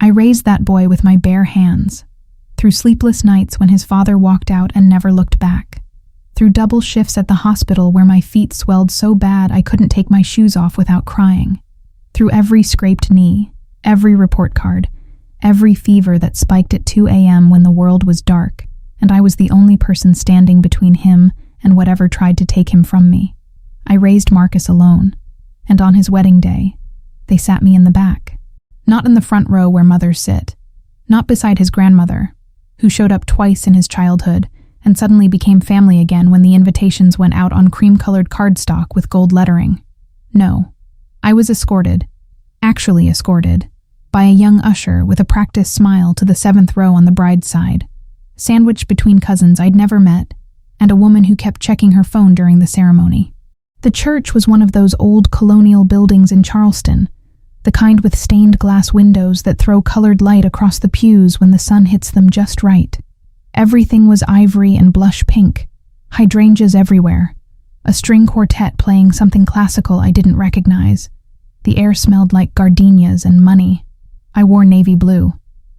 I raised that boy with my bare hands, through sleepless nights when his father walked out and never looked back, through double shifts at the hospital where my feet swelled so bad I couldn't take my shoes off without crying, through every scraped knee, every report card, every fever that spiked at 2 a.m. when the world was dark, and I was the only person standing between him and whatever tried to take him from me. I raised Marcus alone, and on his wedding day, they sat me in the back. Not in the front row where mothers sit, not beside his grandmother, who showed up twice in his childhood and suddenly became family again when the invitations went out on cream-colored cardstock with gold lettering. No, I was actually escorted, by a young usher with a practiced smile to the 7th row on the bride's side, sandwiched between cousins I'd never met, and a woman who kept checking her phone during the ceremony. The church was one of those old colonial buildings in Charleston, the kind with stained glass windows that throw colored light across the pews when the sun hits them just right. Everything was ivory and blush pink, hydrangeas everywhere, a string quartet playing something classical I didn't recognize. The air smelled like gardenias and money. I wore navy blue,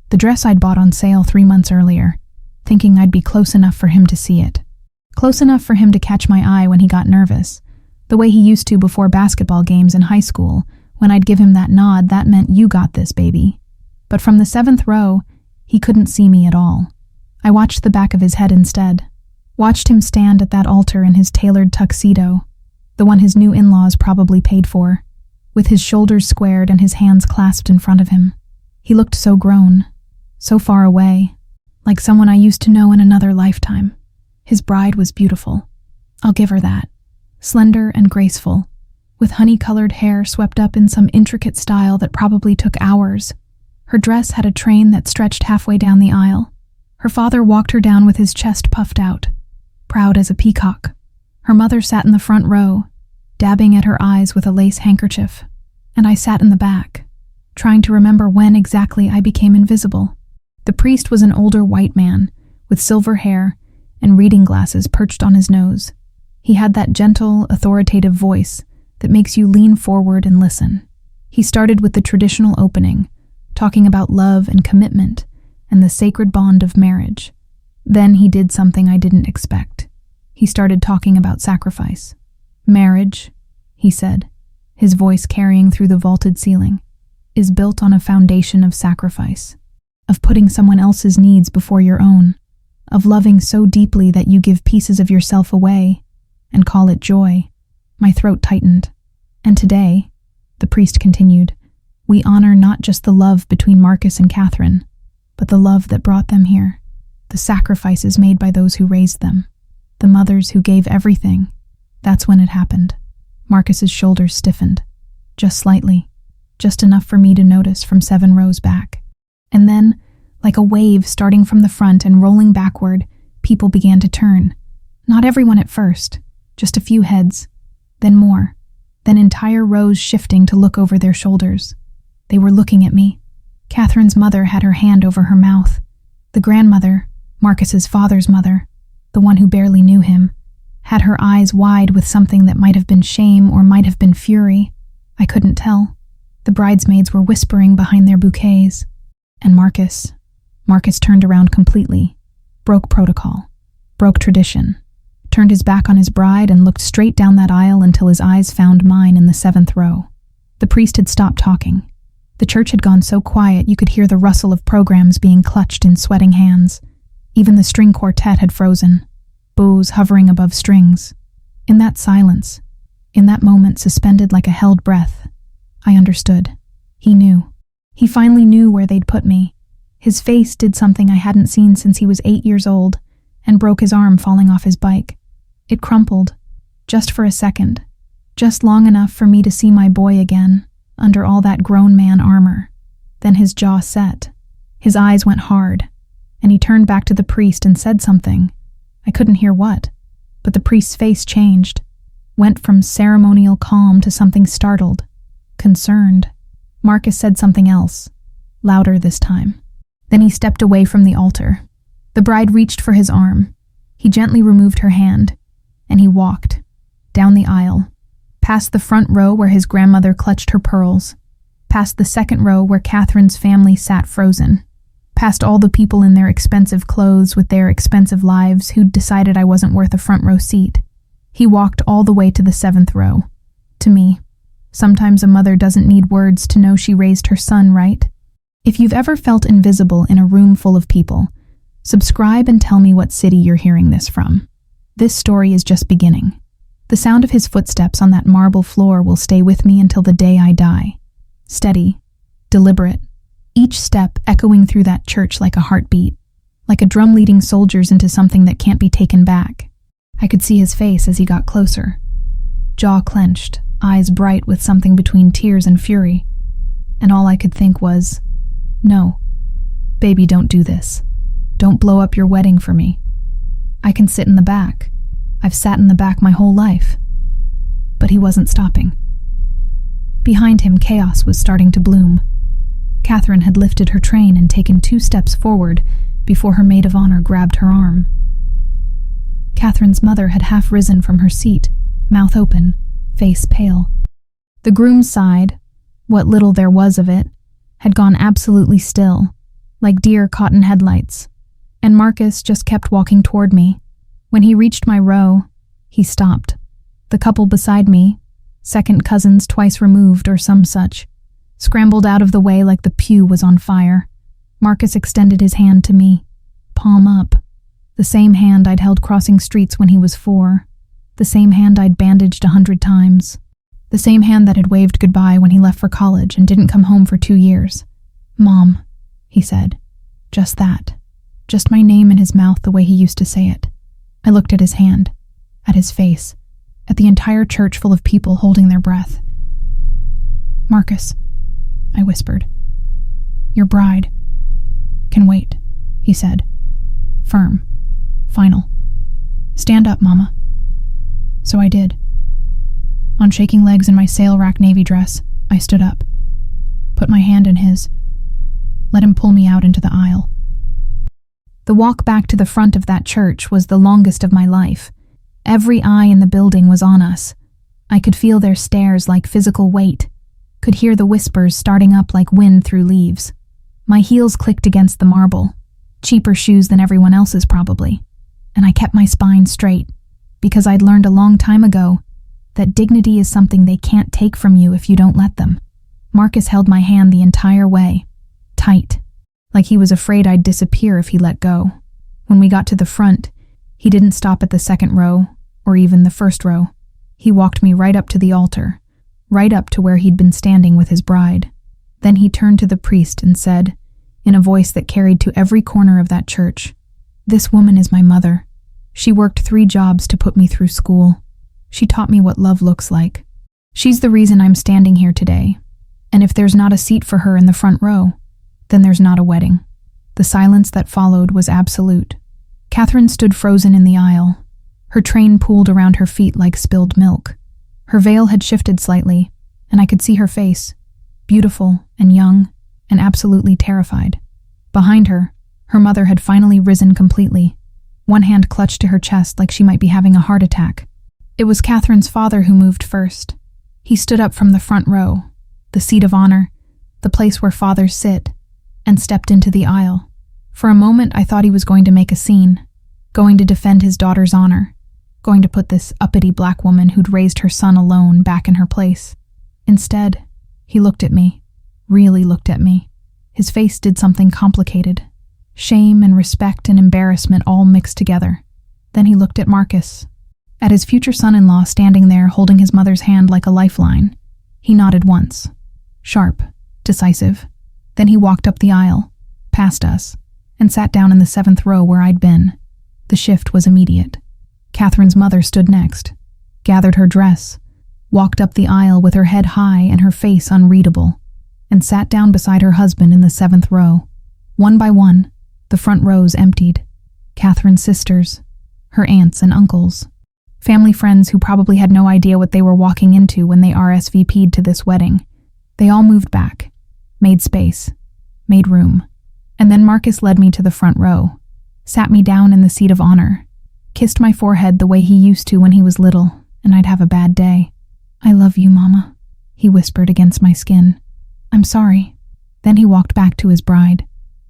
the dress I'd bought on sale 3 months earlier, thinking I'd be close enough for him to see it. Close enough for him to catch my eye when he got nervous, the way he used to before basketball games in high school. When I'd give him that nod, that meant "You got this, baby." But from the 7th row, he couldn't see me at all. I watched the back of his head instead, watched him stand at that altar in his tailored tuxedo, the one his new in-laws probably paid for, with his shoulders squared and his hands clasped in front of him. He looked so grown, so far away, like someone I used to know in another lifetime. His bride was beautiful. I'll give her that. Slender and graceful, with honey-colored hair swept up in some intricate style that probably took hours. Her dress had a train that stretched halfway down the aisle. Her father walked her down with his chest puffed out, proud as a peacock. Her mother sat in the front row, dabbing at her eyes with a lace handkerchief, and I sat in the back, trying to remember when exactly I became invisible. The priest was an older white man, with silver hair and reading glasses perched on his nose. He had that gentle, authoritative voice that makes you lean forward and listen. He started with the traditional opening, talking about love and commitment and the sacred bond of marriage. Then he did something I didn't expect. He started talking about sacrifice. Marriage, he said, his voice carrying through the vaulted ceiling, is built on a foundation of sacrifice, of putting someone else's needs before your own, of loving so deeply that you give pieces of yourself away and call it joy. My throat tightened. And today, the priest continued, we honor not just the love between Marcus and Catherine, but the love that brought them here, the sacrifices made by those who raised them, the mothers who gave everything. That's when it happened. Marcus's shoulders stiffened, just slightly, just enough for me to notice from 7 rows back. And then, like a wave starting from the front and rolling backward, people began to turn. Not everyone at first, just a few heads, then more, then entire rows shifting to look over their shoulders. They were looking at me. Catherine's mother had her hand over her mouth. The grandmother, Marcus's father's mother, the one who barely knew him, had her eyes wide with something that might have been shame or might have been fury. I couldn't tell. The bridesmaids were whispering behind their bouquets. And Marcus turned around completely, broke protocol, broke tradition, turned his back on his bride and looked straight down that aisle until his eyes found mine in the 7th row. The priest had stopped talking. The church had gone so quiet you could hear the rustle of programs being clutched in sweating hands. Even the string quartet had frozen, bows hovering above strings. In that silence, in that moment suspended like a held breath, I understood. He knew. He finally knew where they'd put me. His face did something I hadn't seen since he was 8 years old and broke his arm falling off his bike. It crumpled, just for a second, just long enough for me to see my boy again, under all that grown man armor. Then his jaw set. His eyes went hard, and he turned back to the priest and said something. I couldn't hear what, but the priest's face changed, went from ceremonial calm to something startled, concerned. Marcus said something else, louder this time. Then he stepped away from the altar. The bride reached for his arm. He gently removed her hand, and he walked, down the aisle, past the front row where his grandmother clutched her pearls, past the second row where Catherine's family sat frozen, past all the people in their expensive clothes with their expensive lives who'd decided I wasn't worth a front row seat. He walked all the way to the 7th row. To me, sometimes a mother doesn't need words to know she raised her son, right? If you've ever felt invisible in a room full of people, subscribe and tell me what city you're hearing this from. This story is just beginning. The sound of his footsteps on that marble floor will stay with me until the day I die. Steady, deliberate, each step echoing through that church like a heartbeat, like a drum leading soldiers into something that can't be taken back. I could see his face as he got closer. Jaw clenched, eyes bright with something between tears and fury. And all I could think was, no, baby, don't do this. Don't blow up your wedding for me. I can sit in the back. I've sat in the back my whole life. But he wasn't stopping. Behind him, chaos was starting to bloom. Catherine had lifted her train and taken 2 steps forward before her maid of honor grabbed her arm. Catherine's mother had half risen from her seat, mouth open, face pale. The groom's side, what little there was of it, had gone absolutely still, like deer caught in headlights, and Marcus just kept walking toward me. When he reached my row, he stopped. The couple beside me, second cousins twice removed or some such, scrambled out of the way like the pew was on fire. Marcus extended his hand to me, palm up, the same hand I'd held crossing streets when he was 4, the same hand I'd bandaged 100 times, the same hand that had waved goodbye when he left for college and didn't come home for 2 years. "Mom," he said. Just that. Just my name in his mouth the way he used to say it. I looked at his hand, at his face, at the entire church full of people holding their breath. "Marcus," I whispered. "Your bride can wait," he said. Firm. Final. "Stand up, Mama." So I did. On shaking legs in my sail rack navy dress, I stood up, put my hand in his, let him pull me out into the aisle. The walk back to the front of that church was the longest of my life. Every eye in the building was on us. I could feel their stares like physical weight, could hear the whispers starting up like wind through leaves. My heels clicked against the marble, cheaper shoes than everyone else's probably, and I kept my spine straight, because I'd learned a long time ago that dignity is something they can't take from you if you don't let them. Marcus held my hand the entire way, tight, like he was afraid I'd disappear if he let go. When we got to the front, he didn't stop at the 2nd row, or even the 1st row. He walked me right up to the altar, right up to where he'd been standing with his bride. Then he turned to the priest and said, in a voice that carried to every corner of that church, "This woman is my mother. She worked 3 jobs to put me through school. She taught me what love looks like. She's the reason I'm standing here today. And if there's not a seat for her in the front row, then there's not a wedding." The silence that followed was absolute. Catherine stood frozen in the aisle. Her train pooled around her feet like spilled milk. Her veil had shifted slightly, and I could see her face, beautiful and young and absolutely terrified. Behind her, her mother had finally risen completely. One hand clutched to her chest like she might be having a heart attack. It was Catherine's father who moved first. He stood up from the front row, the seat of honor, the place where fathers sit, and stepped into the aisle. For a moment, I thought he was going to make a scene, going to defend his daughter's honor, going to put this uppity black woman who'd raised her son alone back in her place. Instead, he looked at me, really looked at me. His face did something complicated. Shame and respect and embarrassment all mixed together. Then he looked at Marcus, at his future son-in-law standing there holding his mother's hand like a lifeline. He nodded once. Sharp, decisive. Then he walked up the aisle, past us, and sat down in the 7th row where I'd been. The shift was immediate. Catherine's mother stood next, gathered her dress, walked up the aisle with her head high and her face unreadable, and sat down beside her husband in the 7th row. One by one, the front rows emptied. Catherine's sisters, her aunts and uncles, family friends who probably had no idea what they were walking into when they RSVP'd to this wedding. They all moved back, made space, made room. And then Marcus led me to the front row, sat me down in the seat of honor, kissed my forehead the way he used to when he was little, and I'd have a bad day. "I love you, Mama," he whispered against my skin. I'm sorry." Then he walked back to his bride.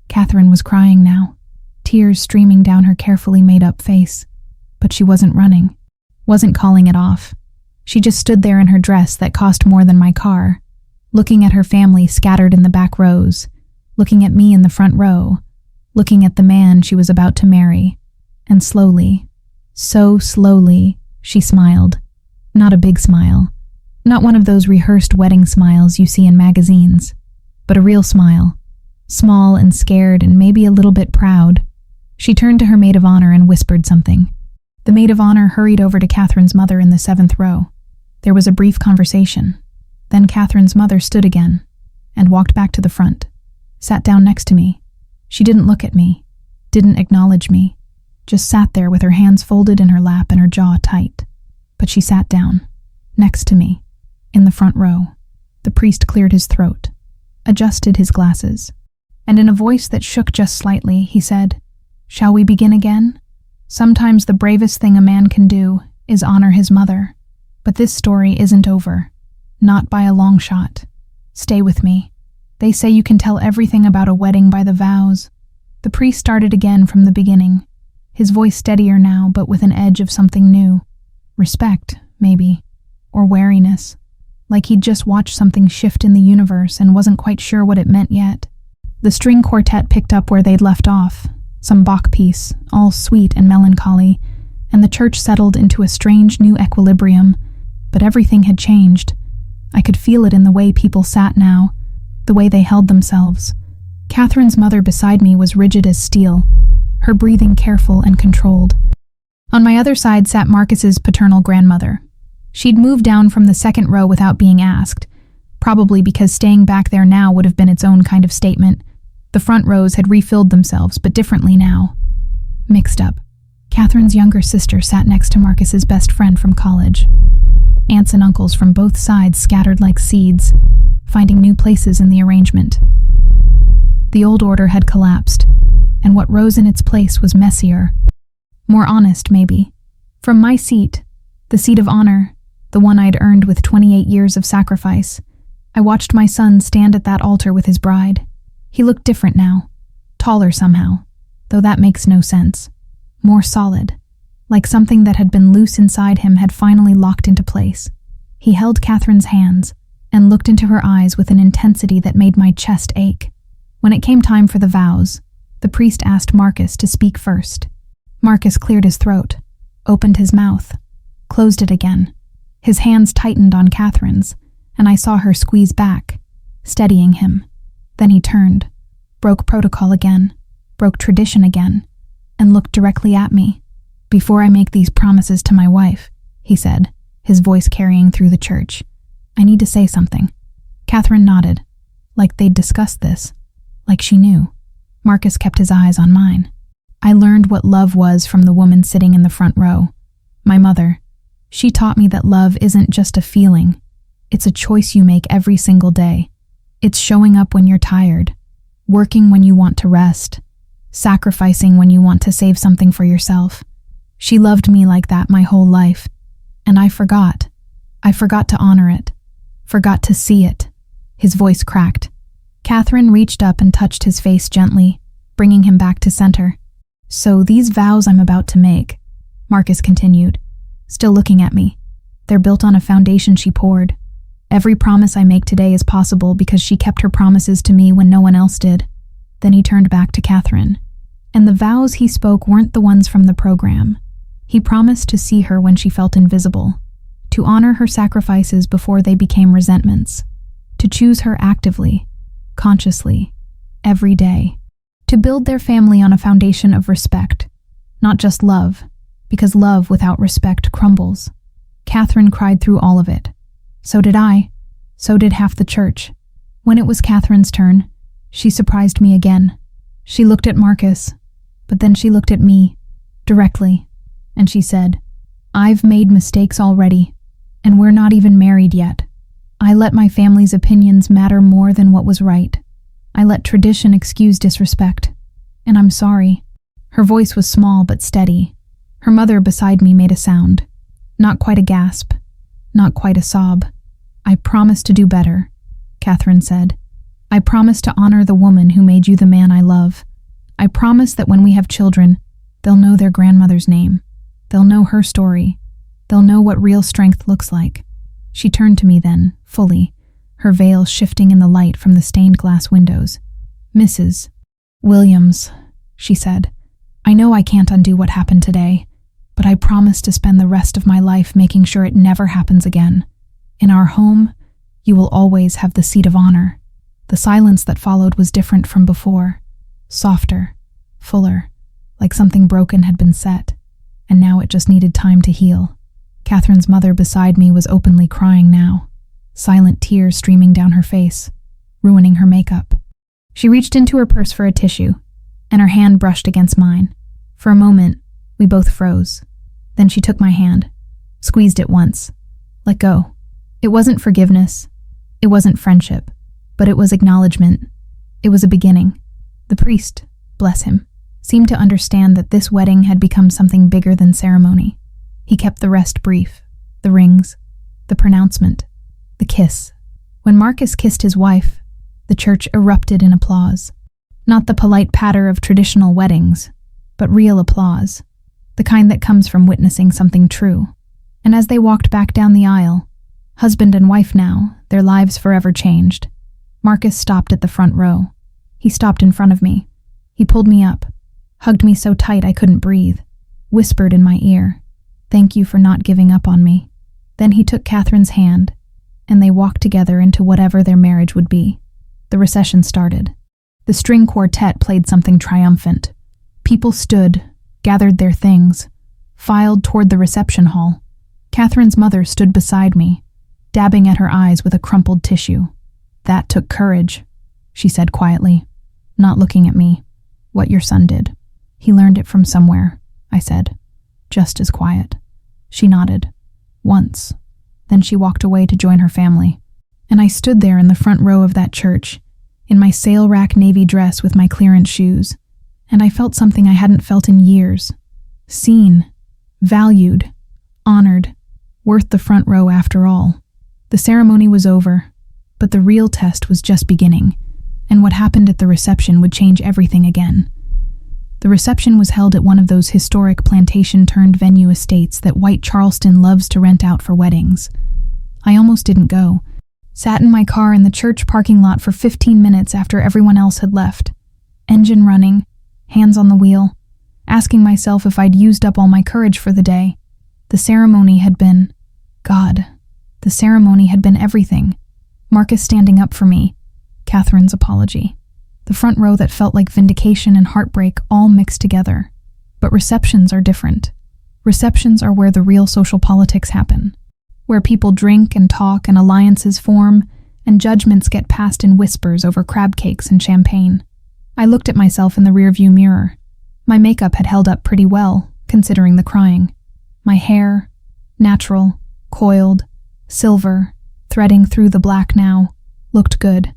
Catherine was crying now, tears streaming down her carefully made-up face. But she wasn't running, wasn't calling it off. She just stood there in her dress that cost more than my car, looking at her family scattered in the back rows, looking at me in the front row, looking at the man she was about to marry. And slowly, so slowly, she smiled. Not a big smile. Not one of those rehearsed wedding smiles you see in magazines, but a real smile. Small and scared and maybe a little bit proud. She turned to her maid of honor and whispered something. The maid of honor hurried over to Catherine's mother in the 7th row. There was a brief conversation. Then Catherine's mother stood again and walked back to the front, sat down next to me. She didn't look at me, didn't acknowledge me, just sat there with her hands folded in her lap and her jaw tight. But she sat down, next to me, in the front row. The priest cleared his throat, adjusted his glasses, and in a voice that shook just slightly, he said, "Shall we begin again? Sometimes the bravest thing a man can do is honor his mother. But this story isn't over. Not by a long shot. Stay with me. They say you can tell everything about a wedding by the vows." The priest started again from the beginning, his voice steadier now, but with an edge of something new. Respect, maybe, or wariness, like he'd just watched something shift in the universe and wasn't quite sure what it meant yet. The string quartet picked up where they'd left off, some Bach piece, all sweet and melancholy, and the church settled into a strange new equilibrium. But everything had changed. I could feel it in the way people sat now, the way they held themselves. Catherine's mother beside me was rigid as steel, her breathing careful and controlled. On my other side sat Marcus's paternal grandmother. She'd moved down from the 2nd row without being asked, probably because staying back there now would have been its own kind of statement. The front rows had refilled themselves, but differently now. Mixed up. Catherine's younger sister sat next to Marcus's best friend from college. Aunts and uncles from both sides scattered like seeds, finding new places in the arrangement. The old order had collapsed, and what rose in its place was messier. More honest, maybe. From my seat, the seat of honor, the one I'd earned with 28 years of sacrifice, I watched my son stand at that altar with his bride. He looked different now, taller somehow, though that makes no sense. More solid, like something that had been loose inside him had finally locked into place. He held Catherine's hands and looked into her eyes with an intensity that made my chest ache. When it came time for the vows, the priest asked Marcus to speak first. Marcus cleared his throat, opened his mouth, closed it again. His hands tightened on Catherine's, and I saw her squeeze back, steadying him. Then he turned, broke protocol again, broke tradition again, and looked directly at me. "Before I make these promises to my wife," he said, his voice carrying through the church, "I need to say something." Catherine nodded, like they'd discussed this, like she knew. Marcus kept his eyes on mine. I learned what love was from the woman sitting in the front row. My mother. She taught me that love isn't just a feeling. It's a choice you make every single day. It's showing up when you're tired, working when you want to rest, sacrificing when you want to save something for yourself. She loved me like that my whole life, and I forgot. I forgot to honor it, forgot to see it. His voice cracked. Catherine reached up and touched his face gently, bringing him back to center. "So these vows I'm about to make," Marcus continued, still looking at me, "they're built on a foundation she poured. Every promise I make today is possible because she kept her promises to me when no one else did." Then he turned back to Catherine. And the vows he spoke weren't the ones from the program. He promised to see her when she felt invisible, to honor her sacrifices before they became resentments, to choose her actively, consciously, every day, to build their family on a foundation of respect, not just love, because love without respect crumbles. Catherine cried through all of it. So did I. So did half the church. When it was Catherine's turn, she surprised me again. She looked at Marcus, but then she looked at me, directly, and she said, "I've made mistakes already, and we're not even married yet. I let my family's opinions matter more than what was right. I let tradition excuse disrespect, and I'm sorry." Her voice was small but steady. Her mother beside me made a sound. Not quite a gasp, not quite a sob. "I promise to do better," Catherine said, I promise to honor the woman who made you the man I love. I promise that when we have children, they'll know their grandmother's name. They'll know her story. They'll know what real strength looks like." She turned to me then, fully, her veil shifting in the light from the stained glass windows. "Mrs. Williams," she said, "I know I can't undo what happened today, but I promise to spend the rest of my life making sure it never happens again. In our home, you will always have the seat of honor." The silence that followed was different from before, softer, fuller, like something broken had been set, and now it just needed time to heal. Catherine's mother beside me was openly crying now, silent tears streaming down her face, ruining her makeup. She reached into her purse for a tissue, and her hand brushed against mine. For a moment, we both froze. Then she took my hand, squeezed it once, let go. It wasn't forgiveness, it wasn't friendship, but it was acknowledgement. It was a beginning. The priest, bless him, seemed to understand that this wedding had become something bigger than ceremony. He kept the rest brief, the rings, the pronouncement, the kiss. When Marcus kissed his wife, the church erupted in applause. Not the polite patter of traditional weddings, but real applause, the kind that comes from witnessing something true. And as they walked back down the aisle, husband and wife now, their lives forever changed, Marcus stopped at the front row. He stopped in front of me. He pulled me up, hugged me so tight I couldn't breathe, whispered in my ear, "Thank you for not giving up on me." Then he took Catherine's hand, and they walked together into whatever their marriage would be. The recession started. The string quartet played something triumphant. People stood, gathered their things, filed toward the reception hall. Catherine's mother stood beside me, dabbing at her eyes with a crumpled tissue. "That took courage," she said quietly, not looking at me. "What your son did. He learned it from somewhere," I said, just as quiet. She nodded. Once. Then she walked away to join her family. And I stood there in the front row of that church, in my sail rack navy dress with my clearance shoes, and I felt something I hadn't felt in years. Seen, valued, honored, worth the front row after all. The ceremony was over, but the real test was just beginning, and what happened at the reception would change everything again. The reception was held at one of those historic plantation-turned-venue estates that white Charleston loves to rent out for weddings. I almost didn't go. Sat in my car in the church parking lot for 15 minutes after everyone else had left. Engine running, hands on the wheel, asking myself if I'd used up all my courage for the day. The ceremony had been... God, the ceremony had been everything. Marcus standing up for me, Catherine's apology. The front row that felt like vindication and heartbreak all mixed together. But receptions are different. Receptions are where the real social politics happen, where people drink and talk and alliances form, and judgments get passed in whispers over crab cakes and champagne. I looked at myself in the rearview mirror. My makeup had held up pretty well, considering the crying. My hair, natural, coiled, silver, threading through the black now, looked good.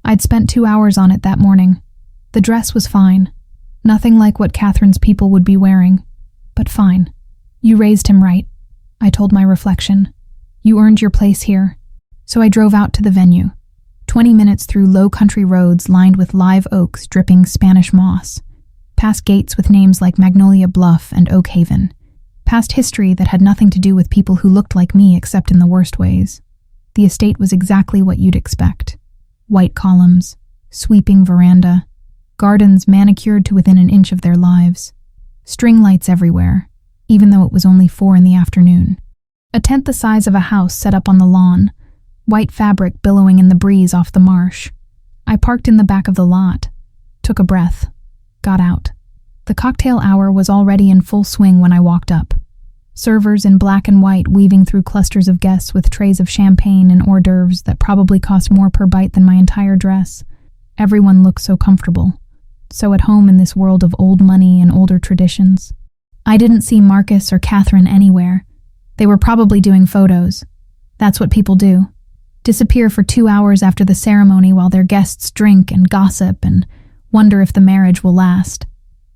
I'd spent 2 hours on it that morning. The dress was fine. Nothing like what Catherine's people would be wearing, but fine. "You raised him right," I told my reflection. "You earned your place here." So I drove out to the venue. 20 minutes through low country roads lined with live oaks dripping Spanish moss. Past gates with names like Magnolia Bluff and Oak Haven. Past history that had nothing to do with people who looked like me except in the worst ways. The estate was exactly what you'd expect. White columns, sweeping veranda, gardens manicured to within an inch of their lives. String lights everywhere, even though it was only 4 in the afternoon. A tent the size of a house set up on the lawn, white fabric billowing in the breeze off the marsh. I parked in the back of the lot, took a breath, got out. The cocktail hour was already in full swing when I walked up. Servers in black and white weaving through clusters of guests with trays of champagne and hors d'oeuvres that probably cost more per bite than my entire dress. Everyone looked so comfortable, so at home in this world of old money and older traditions. I didn't see Marcus or Catherine anywhere. They were probably doing photos. That's what people do. Disappear for 2 hours after the ceremony while their guests drink and gossip and wonder if the marriage will last.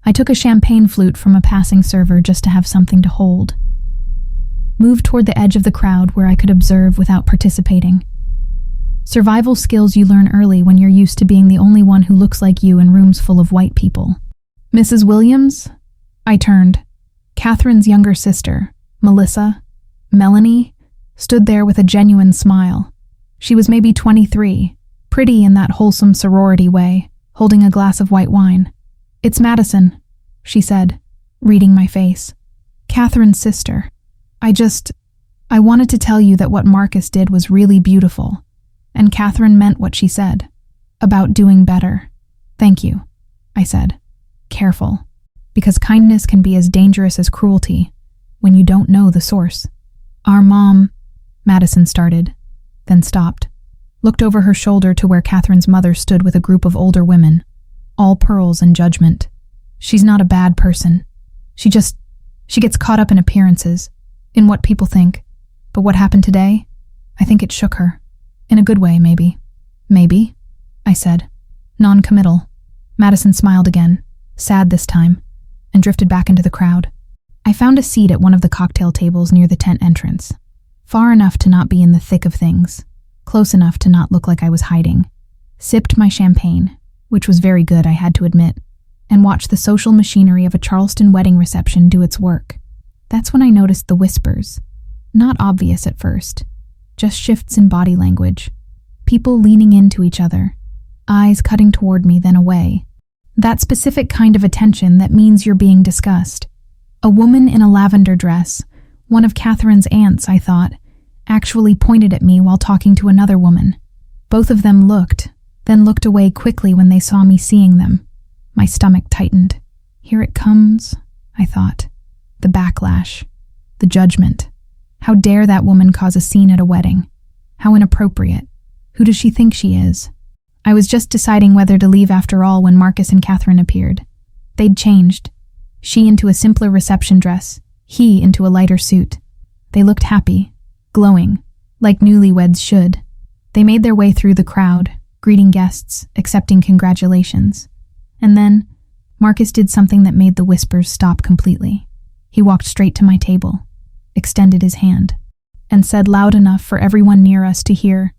I took a champagne flute from a passing server just to have something to hold. Moved toward the edge of the crowd where I could observe without participating. Survival skills you learn early when you're used to being the only one who looks like you in rooms full of white people. Mrs. Williams? I turned. Catherine's younger sister, Melissa, Melanie, stood there with a genuine smile. She was maybe 23, pretty in that wholesome sorority way, holding a glass of white wine. "It's Madison," she said, reading my face. "Catherine's sister. I wanted to tell you that what Marcus did was really beautiful, and Catherine meant what she said, about doing better. Thank you," I said, careful, because kindness can be as dangerous as cruelty when you don't know the source. "Our mom," Madison started, then stopped, looked over her shoulder to where Catherine's mother stood with a group of older women, all pearls and judgment. "She's not a bad person. She gets caught up in appearances, in what people think. But what happened today? I think it shook her. In a good way, maybe." "Maybe," I said, non-committal. Madison smiled again, sad this time, and drifted back into the crowd. I found a seat at one of the cocktail tables near the tent entrance, far enough to not be in the thick of things, close enough to not look like I was hiding, sipped my champagne, which was very good, I had to admit, and watched the social machinery of a Charleston wedding reception do its work. That's when I noticed the whispers. Not obvious at first, just shifts in body language. People leaning into each other, eyes cutting toward me then away. That specific kind of attention that means you're being discussed. A woman in a lavender dress, one of Catherine's aunts, I thought, actually pointed at me while talking to another woman. Both of them looked, then looked away quickly when they saw me seeing them. My stomach tightened. Here it comes, I thought. The backlash. The judgment. How dare that woman cause a scene at a wedding? How inappropriate. Who does she think she is? I was just deciding whether to leave after all when Marcus and Catherine appeared. They'd changed. She into a simpler reception dress, he into a lighter suit. They looked happy, glowing, like newlyweds should. They made their way through the crowd, greeting guests, accepting congratulations. And then, Marcus did something that made the whispers stop completely. He walked straight to my table, extended his hand, and said loud enough for everyone near us to hear,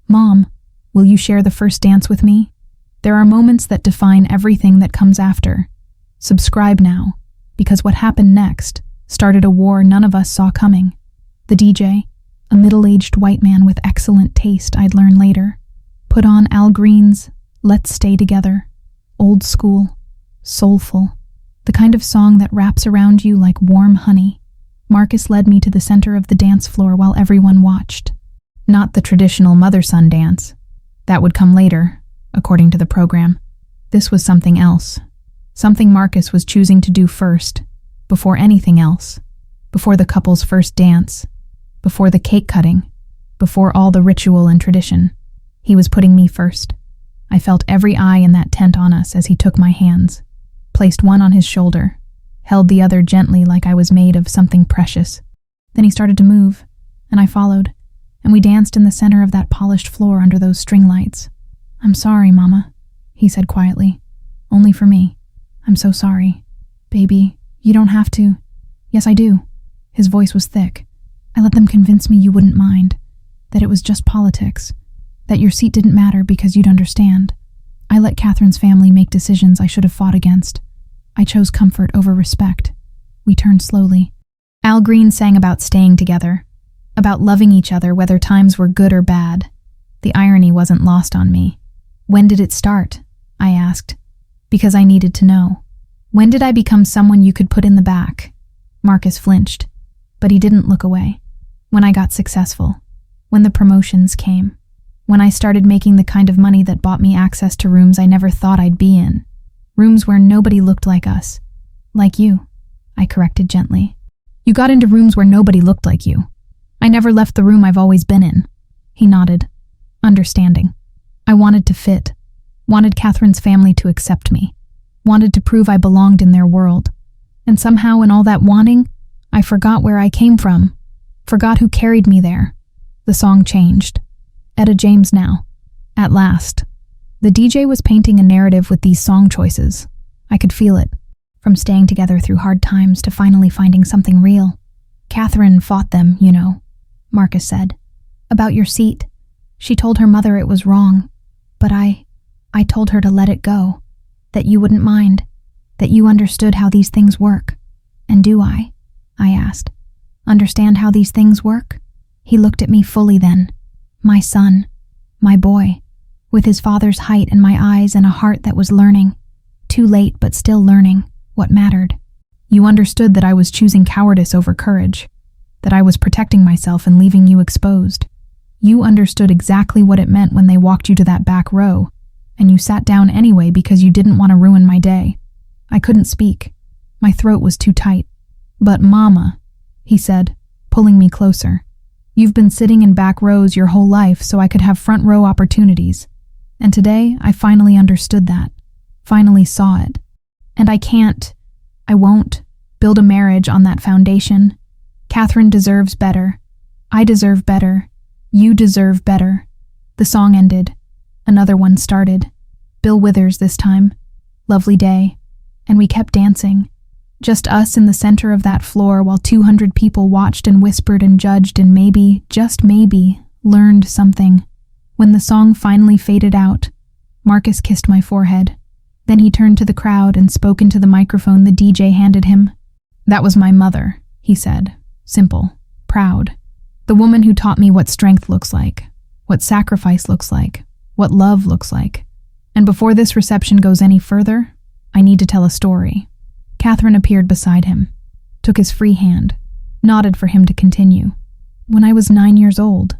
"Mom, will you share the first dance with me? There are moments that define everything that comes after. Subscribe now, because what happened next started a war none of us saw coming." The DJ, a middle-aged white man with excellent taste I'd learn later, put on Al Green's "Let's Stay Together," old school, soulful, the kind of song that wraps around you like warm honey. Marcus led me to the center of the dance floor while everyone watched. Not the traditional mother-son dance. That would come later, according to the program. This was something else. Something Marcus was choosing to do first, before anything else. Before the couple's first dance. Before the cake cutting. Before all the ritual and tradition. He was putting me first. I felt every eye in that tent on us as he took my hands, placed one on his shoulder, held the other gently like I was made of something precious. Then he started to move, and I followed, and we danced in the center of that polished floor under those string lights. "I'm sorry, Mama," he said quietly. "Only for me. I'm so sorry. Baby, you don't have to." "Yes, I do." His voice was thick. "I let them convince me you wouldn't mind, that it was just politics, that your seat didn't matter because you'd understand. I let Catherine's family make decisions I should have fought against. I chose comfort over respect." We turned slowly. Al Green sang about staying together, about loving each other whether times were good or bad. The irony wasn't lost on me. "When did it start?" I asked, because I needed to know. "When did I become someone you could put in the back?" Marcus flinched, but he didn't look away. "When I got successful. When the promotions came. When I started making the kind of money that bought me access to rooms I never thought I'd be in. Rooms where nobody looked like us. Like you," I corrected gently. "You got into rooms where nobody looked like you. I never left the room I've always been in." He nodded, understanding. I wanted to fit. Wanted Catherine's family to accept me. Wanted to prove I belonged in their world. And somehow in all that wanting, I forgot where I came from. Forgot who carried me there. The song changed. Etta James now. At last. The DJ was painting a narrative with these song choices. I could feel it. From staying together through hard times to finally finding something real. "Catherine fought them, you know," Marcus said. "About your seat. She told her mother it was wrong, but I told her to let it go, that you wouldn't mind, that you understood how these things work. And do I asked. Understand how these things work? He looked at me fully then. My son, my boy, with his father's height and my eyes and a heart that was learning, too late but still learning, what mattered. You understood that I was choosing cowardice over courage, that I was protecting myself and leaving you exposed. You understood exactly what it meant when they walked you to that back row, and you sat down anyway because you didn't want to ruin my day. I couldn't speak. My throat was too tight. But Mama, he said, pulling me closer, you've been sitting in back rows your whole life so I could have front row opportunities. And today I finally understood that, finally saw it. And I won't build a marriage on that foundation. Catherine deserves better. I deserve better. You deserve better. The song ended. Another one started. Bill Withers this time. Lovely day. And we kept dancing. Just us in the center of that floor while 200 people watched and whispered and judged and maybe, just maybe, learned something. When the song finally faded out, Marcus kissed my forehead. Then he turned to the crowd and spoke into the microphone the DJ handed him. That was my mother, he said. Simple, proud. The woman who taught me what strength looks like, what sacrifice looks like, what love looks like. And before this reception goes any further, I need to tell a story. Catherine appeared beside him, took his free hand, nodded for him to continue. When I was 9 years old,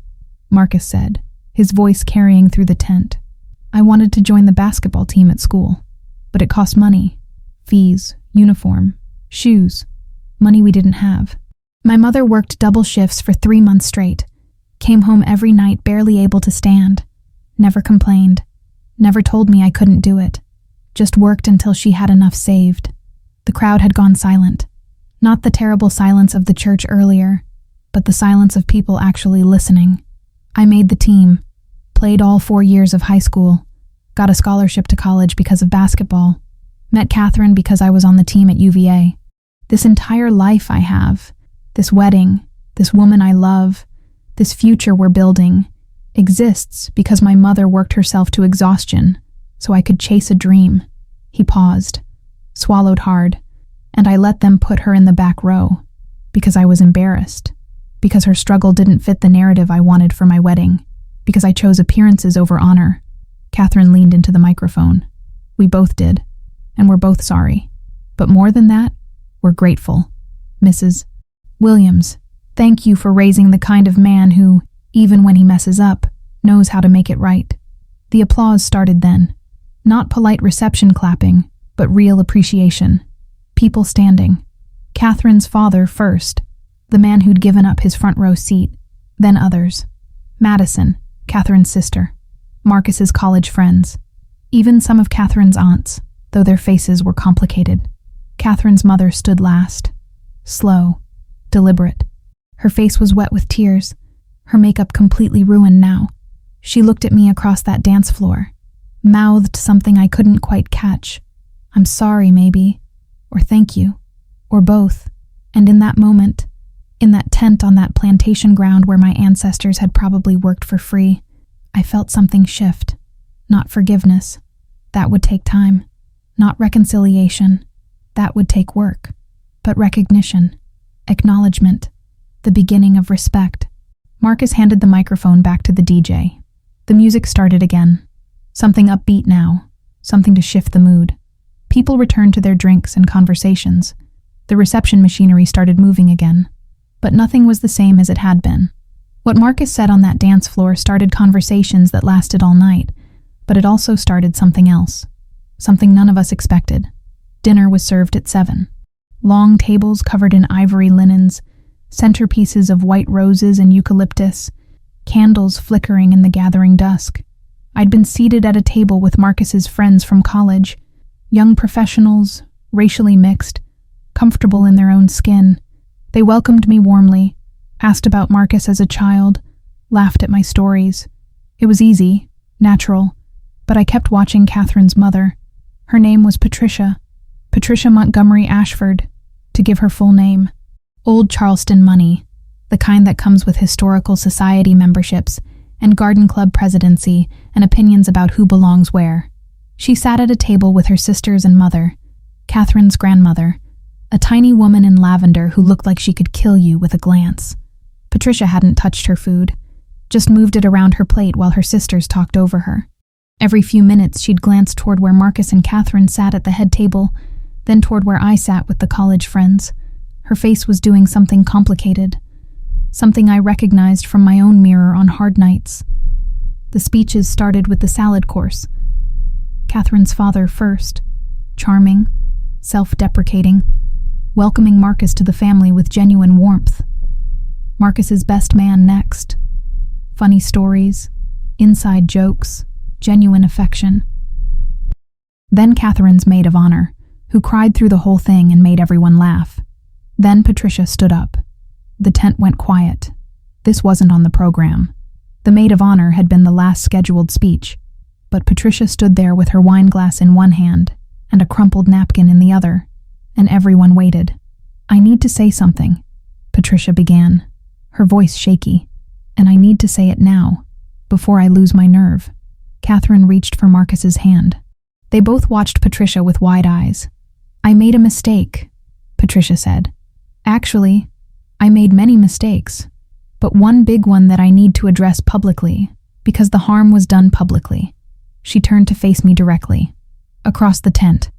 Marcus said, his voice carrying through the tent, I wanted to join the basketball team at school, but it cost money, fees, uniform, shoes, money we didn't have. My mother worked double shifts for 3 months straight, came home every night barely able to stand, never complained, never told me I couldn't do it, just worked until she had enough saved. The crowd had gone silent. Not the terrible silence of the church earlier, but the silence of people actually listening. I made the team, played all 4 years of high school, got a scholarship to college because of basketball, met Catherine because I was on the team at UVA. This entire life I have, this wedding, this woman I love, this future we're building, exists because my mother worked herself to exhaustion so I could chase a dream. He paused, swallowed hard, and I let them put her in the back row because I was embarrassed, because her struggle didn't fit the narrative I wanted for my wedding, because I chose appearances over honor. Catherine leaned into the microphone. We both did, and we're both sorry. But more than that, we're grateful. Mrs. Williams, thank you for raising the kind of man who, even when he messes up, knows how to make it right. The applause started then. Not polite reception clapping, but real appreciation. People standing. Catherine's father first, the man who'd given up his front row seat, then others. Madison, Catherine's sister. Marcus's college friends. Even some of Catherine's aunts, though their faces were complicated. Catherine's mother stood last. Slow, deliberate. Her face was wet with tears, her makeup completely ruined now. She looked at me across that dance floor, mouthed something I couldn't quite catch. I'm sorry, maybe, or thank you, or both. And in that moment, in that tent on that plantation ground where my ancestors had probably worked for free, I felt something shift. Not forgiveness. That would take time. Not reconciliation. That would take work. But recognition. Acknowledgement. The beginning of respect. Marcus handed the microphone back to the DJ. The music started again. Something upbeat now. Something to shift the mood. People returned to their drinks and conversations. The reception machinery started moving again. But nothing was the same as it had been. What Marcus said on that dance floor started conversations that lasted all night, but it also started something else. Something none of us expected. Dinner was served at 7. Long tables covered in ivory linens, centerpieces of white roses and eucalyptus, candles flickering in the gathering dusk. I'd been seated at a table with Marcus's friends from college, young professionals, racially mixed, comfortable in their own skin. They welcomed me warmly, asked about Marcus as a child, laughed at my stories. It was easy, natural, but I kept watching Catherine's mother. Her name was Patricia Montgomery Ashford, to give her full name. Old Charleston money, the kind that comes with historical society memberships, and garden club presidency and opinions about who belongs where. She sat at a table with her sisters and mother, Catherine's grandmother, a tiny woman in lavender who looked like she could kill you with a glance. Patricia hadn't touched her food, just moved it around her plate while her sisters talked over her. Every few minutes she'd glance toward where Marcus and Catherine sat at the head table, then toward where I sat with the college friends. Her face was doing something complicated, something I recognized from my own mirror on hard nights. The speeches started with the salad course. Catherine's father first, charming, self-deprecating, welcoming Marcus to the family with genuine warmth. Marcus's best man next. Funny stories, inside jokes, genuine affection. Then Catherine's maid of honor, who cried through the whole thing and made everyone laugh. Then Patricia stood up. The tent went quiet. This wasn't on the program. The maid of honor had been the last scheduled speech, but Patricia stood there with her wine glass in one hand and a crumpled napkin in the other, and everyone waited. "I need to say something," Patricia began, her voice shaky, "and I need to say it now, before I lose my nerve." Catherine reached for Marcus's hand. They both watched Patricia with wide eyes. "I made a mistake," Patricia said. "Actually, I made many mistakes, but one big one that I need to address publicly, because the harm was done publicly." She turned to face me directly, across the tent,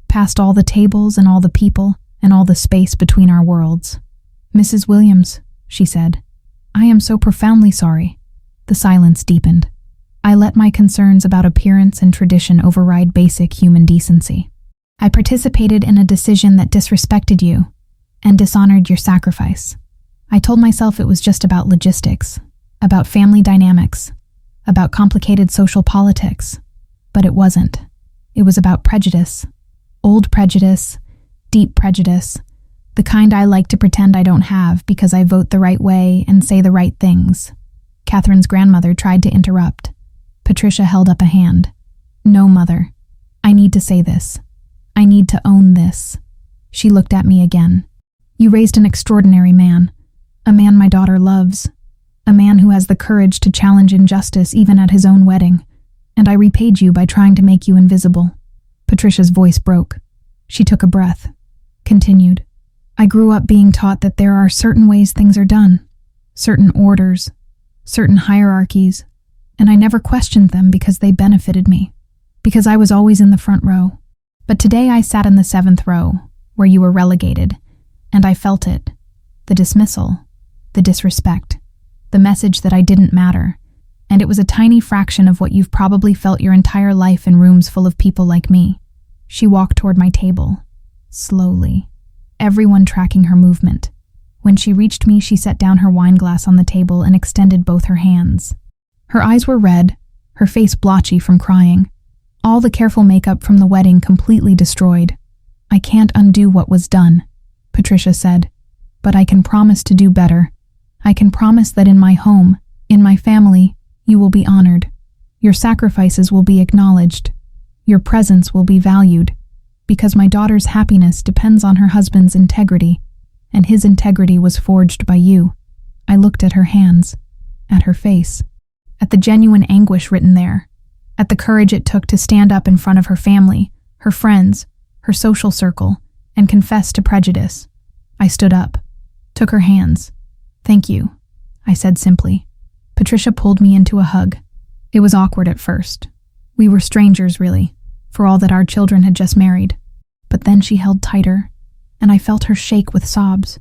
past all the tables and all the people and all the space between our worlds. "Mrs. Williams," she said, "I am so profoundly sorry." The silence deepened. I let my concerns about appearance and tradition override basic human decency. "I participated in a decision that disrespected you and dishonored your sacrifice. I told myself it was just about logistics, about family dynamics, about complicated social politics, but it wasn't. It was about prejudice. Old prejudice, deep prejudice, the kind I like to pretend I don't have because I vote the right way and say the right things." Catherine's grandmother tried to interrupt. Patricia held up a hand. "No, Mother. I need to say this. I need to own this." She looked at me again. "You raised an extraordinary man, a man my daughter loves, a man who has the courage to challenge injustice even at his own wedding, and I repaid you by trying to make you invisible." Patricia's voice broke. She took a breath, continued. "I grew up being taught that there are certain ways things are done, certain orders, certain hierarchies, and I never questioned them because they benefited me, because I was always in the front row. But today I sat in the 7th row, where you were relegated, and I felt it, the dismissal, the disrespect, the message that I didn't matter, and it was a tiny fraction of what you've probably felt your entire life in rooms full of people like me." She walked toward my table, slowly, everyone tracking her movement. When she reached me, she set down her wine glass on the table and extended both her hands. Her eyes were red, her face blotchy from crying, all the careful makeup from the wedding completely destroyed. "I can't undo what was done," Patricia said, "but I can promise to do better. I can promise that in my home, in my family, you will be honored. Your sacrifices will be acknowledged. Your presence will be valued, because my daughter's happiness depends on her husband's integrity, and his integrity was forged by you." I looked at her hands, at her face, at the genuine anguish written there, at the courage it took to stand up in front of her family, her friends, her social circle, and confess to prejudice. I stood up, took her hands. "Thank you," I said simply. Patricia pulled me into a hug. It was awkward at first. We were strangers, really, for all that our children had just married. But then she held tighter, and I felt her shake with sobs,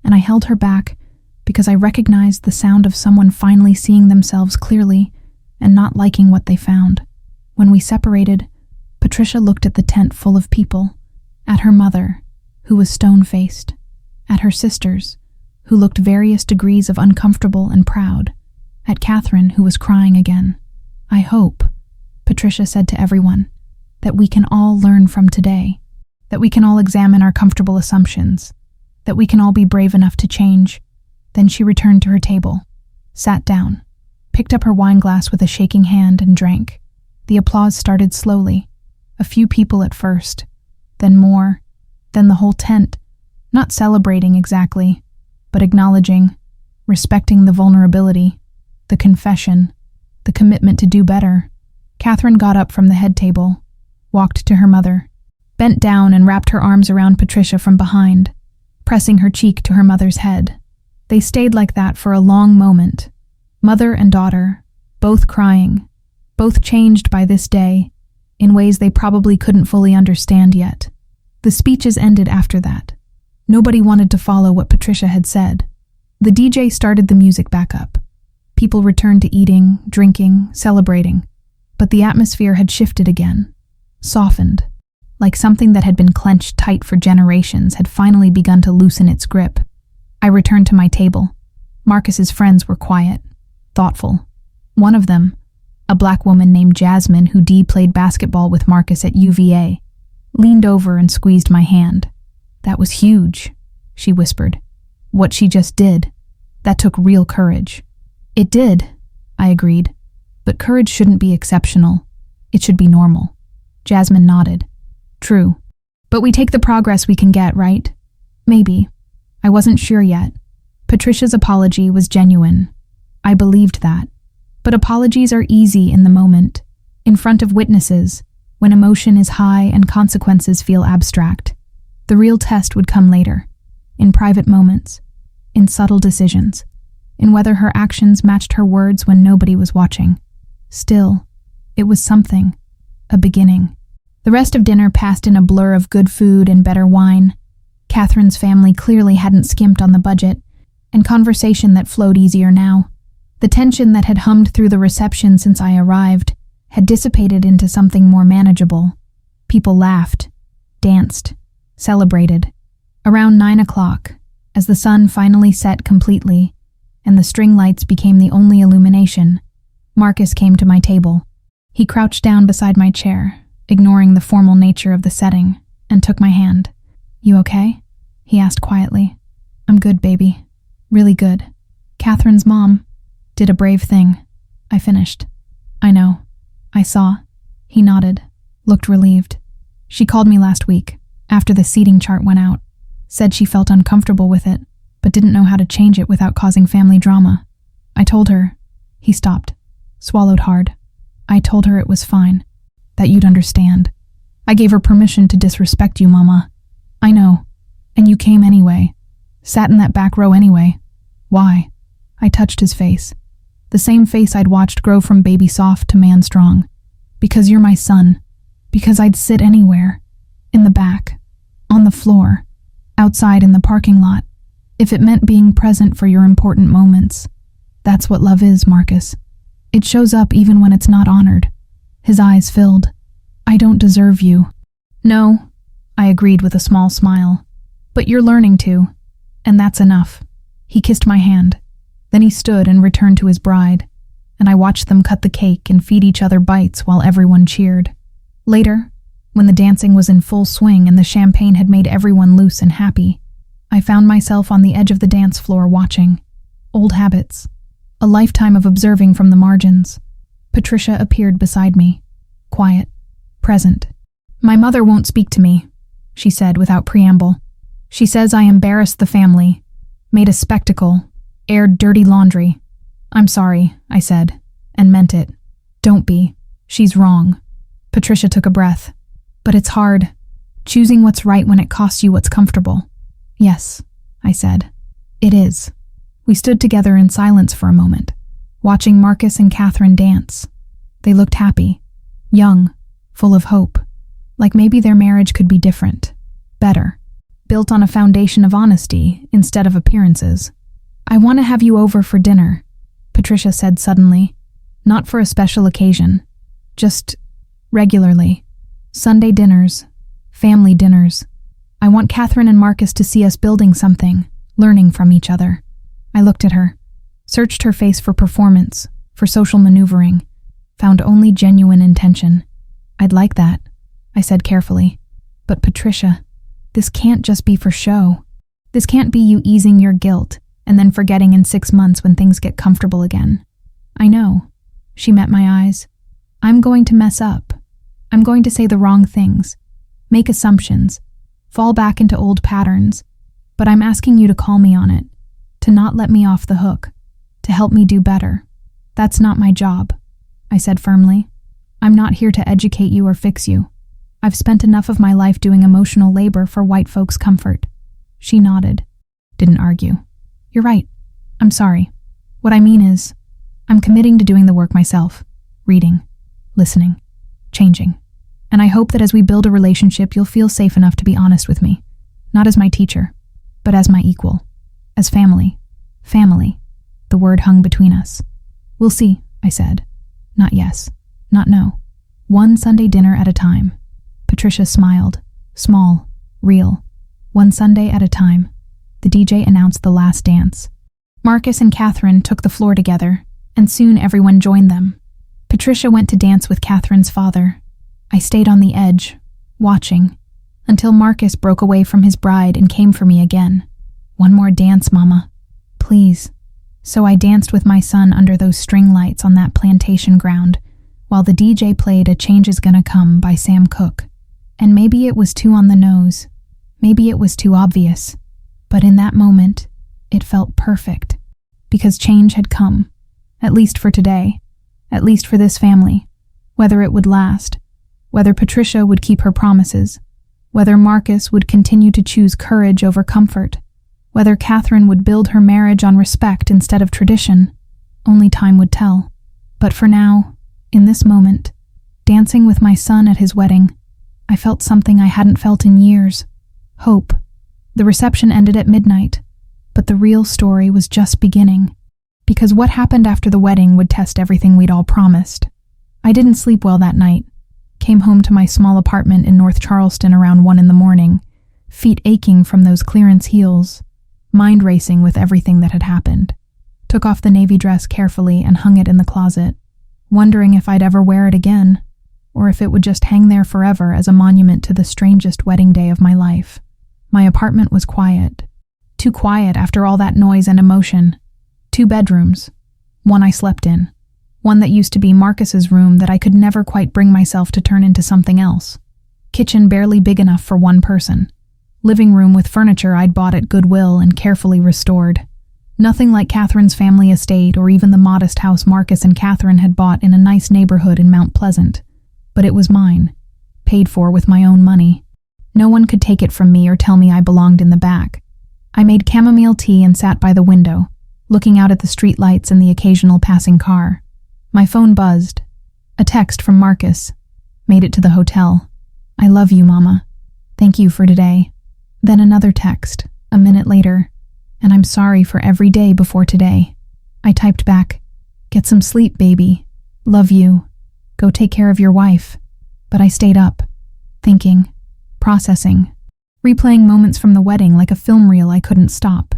and I held her back because I recognized the sound of someone finally seeing themselves clearly and not liking what they found. When we separated, Patricia looked at the tent full of people, at her mother, who was stone-faced, at her sisters, who looked various degrees of uncomfortable and proud, at Catherine, who was crying again. "I hope," Patricia said to everyone, "that we can all learn from today, that we can all examine our comfortable assumptions, that we can all be brave enough to change." Then she returned to her table, sat down, picked up her wine glass with a shaking hand and drank. The applause started slowly, a few people at first, then more, then the whole tent, not celebrating exactly, but acknowledging, respecting the vulnerability, the confession, the commitment to do better. Catherine got up from the head table, walked to her mother, bent down and wrapped her arms around Patricia from behind, pressing her cheek to her mother's head. They stayed like that for a long moment, mother and daughter, both crying, both changed by this day, in ways they probably couldn't fully understand yet. The speeches ended after that. Nobody wanted to follow what Patricia had said. The DJ started the music back up. People returned to eating, drinking, celebrating, but the atmosphere had shifted again, softened, like something that had been clenched tight for generations had finally begun to loosen its grip. I returned to my table. Marcus's friends were quiet, thoughtful. One of them, a black woman named Jasmine who played basketball with Marcus at UVA, leaned over and squeezed my hand. "That was huge," she whispered. "What she just did. That took real courage." "It did," I agreed. "But courage shouldn't be exceptional. It should be normal." Jasmine nodded. "True. But we take the progress we can get, right?" "Maybe." I wasn't sure yet. Patricia's apology was genuine. I believed that. But apologies are easy in the moment, in front of witnesses, when emotion is high and consequences feel abstract. The real test would come later, in private moments, in subtle decisions, in whether her actions matched her words when nobody was watching. Still, it was something, a beginning. The rest of dinner passed in a blur of good food and better wine. Catherine's family clearly hadn't skimped on the budget, and conversation that flowed easier now. The tension that had hummed through the reception since I arrived had dissipated into something more manageable. People laughed, danced, celebrated. Around 9 o'clock, as the sun finally set completely, and the string lights became the only illumination, Marcus came to my table. He crouched down beside my chair, ignoring the formal nature of the setting, and took my hand. "You okay?" he asked quietly. "I'm good, baby. Really good. Catherine's mom did a brave thing," I finished. "I know. I saw." He nodded, looked relieved. "She called me last week, after the seating chart went out. Said she felt uncomfortable with it, but didn't know how to change it without causing family drama. I told her." He stopped, swallowed hard. "I told her it was fine, that you'd understand. I gave her permission to disrespect you, Mama. I know. And you came anyway. Sat in that back row anyway. Why?" I touched his face. The same face I'd watched grow from baby soft to man strong. "Because you're my son. Because I'd sit anywhere. In the back. On the floor. Outside in the parking lot. If it meant being present for your important moments. That's what love is, Marcus. It shows up even when it's not honored." His eyes filled. "I don't deserve you." "No," I agreed with a small smile. "But you're learning to. And that's enough." He kissed my hand. Then he stood and returned to his bride, and I watched them cut the cake and feed each other bites while everyone cheered. Later, when the dancing was in full swing and the champagne had made everyone loose and happy, I found myself on the edge of the dance floor watching. Old habits. A lifetime of observing from the margins. Patricia appeared beside me. Quiet. Present. "My mother won't speak to me," she said without preamble. "She says I embarrassed the family, made a spectacle, aired dirty laundry." "I'm sorry," I said, and meant it. "Don't be. She's wrong." Patricia took a breath. "But it's hard. Choosing what's right when it costs you what's comfortable." "Yes," I said. "It is." We stood together in silence for a moment, watching Marcus and Catherine dance. They looked happy, young, full of hope, like maybe their marriage could be different, better, built on a foundation of honesty instead of appearances. "I want to have you over for dinner," Patricia said suddenly. "Not for a special occasion. Just regularly. Sunday dinners. Family dinners. I want Catherine and Marcus to see us building something, learning from each other." I looked at her, searched her face for performance, for social maneuvering, found only genuine intention. "I'd like that," I said carefully. "But Patricia, this can't just be for show. This can't be you easing your guilt and then forgetting in 6 months when things get comfortable again." "I know." She met my eyes. "I'm going to mess up. I'm going to say the wrong things, make assumptions, fall back into old patterns, but I'm asking you to call me on it, to not let me off the hook, to help me do better. That's not my job. I said firmly. I'm not here to educate you or fix you. I've spent enough of my life doing emotional labor for white folks' comfort. She nodded. Didn't argue. You're right. I'm sorry. What I mean is, I'm committing to doing the work myself. Reading, listening, changing. And I hope that as we build a relationship, you'll feel safe enough to be honest with me. Not as my teacher, but as my equal. As family. Family. The word hung between us. We'll see, I said. Not yes. Not no. One Sunday dinner at a time. Patricia smiled. Small. Real. One Sunday at a time. The DJ announced the last dance. Marcus and Catherine took the floor together, and soon everyone joined them. Patricia went to dance with Catherine's father. I stayed on the edge, watching, until Marcus broke away from his bride and came for me again. One more dance, Mama. Please. So I danced with my son under those string lights on that plantation ground, while the DJ played A Change Is Gonna Come by Sam Cooke. And maybe it was too on the nose. Maybe it was too obvious. But in that moment, it felt perfect. Because change had come. At least for today. At least for this family. Whether it would last. Whether Patricia would keep her promises. Whether Marcus would continue to choose courage over comfort. Whether Catherine would build her marriage on respect instead of tradition. Only time would tell. But for now, in this moment, dancing with my son at his wedding, I felt something I hadn't felt in years. Hope. The reception ended at midnight, but the real story was just beginning. Because what happened after the wedding would test everything we'd all promised. I didn't sleep well that night. Came home to my small apartment in North Charleston around 1 a.m, feet aching from those clearance heels, mind racing with everything that had happened. Took off the navy dress carefully and hung it in the closet, wondering if I'd ever wear it again, or if it would just hang there forever as a monument to the strangest wedding day of my life. My apartment was quiet. Too quiet after all that noise and emotion. 2 bedrooms. One I slept in. One that used to be Marcus's room that I could never quite bring myself to turn into something else. Kitchen barely big enough for one person. Living room with furniture I'd bought at Goodwill and carefully restored. Nothing like Catherine's family estate or even the modest house Marcus and Catherine had bought in a nice neighborhood in Mount Pleasant. But it was mine. Paid for with my own money. No one could take it from me or tell me I belonged in the back. I made chamomile tea and sat by the window, looking out at the street lights and the occasional passing car. My phone buzzed. A text from Marcus. Made it to the hotel. I love you, Mama. Thank you for today. Then another text, a minute later. And I'm sorry for every day before today. I typed back, get some sleep, baby. Love you. Go take care of your wife. But I stayed up, thinking, processing, replaying moments from the wedding like a film reel I couldn't stop.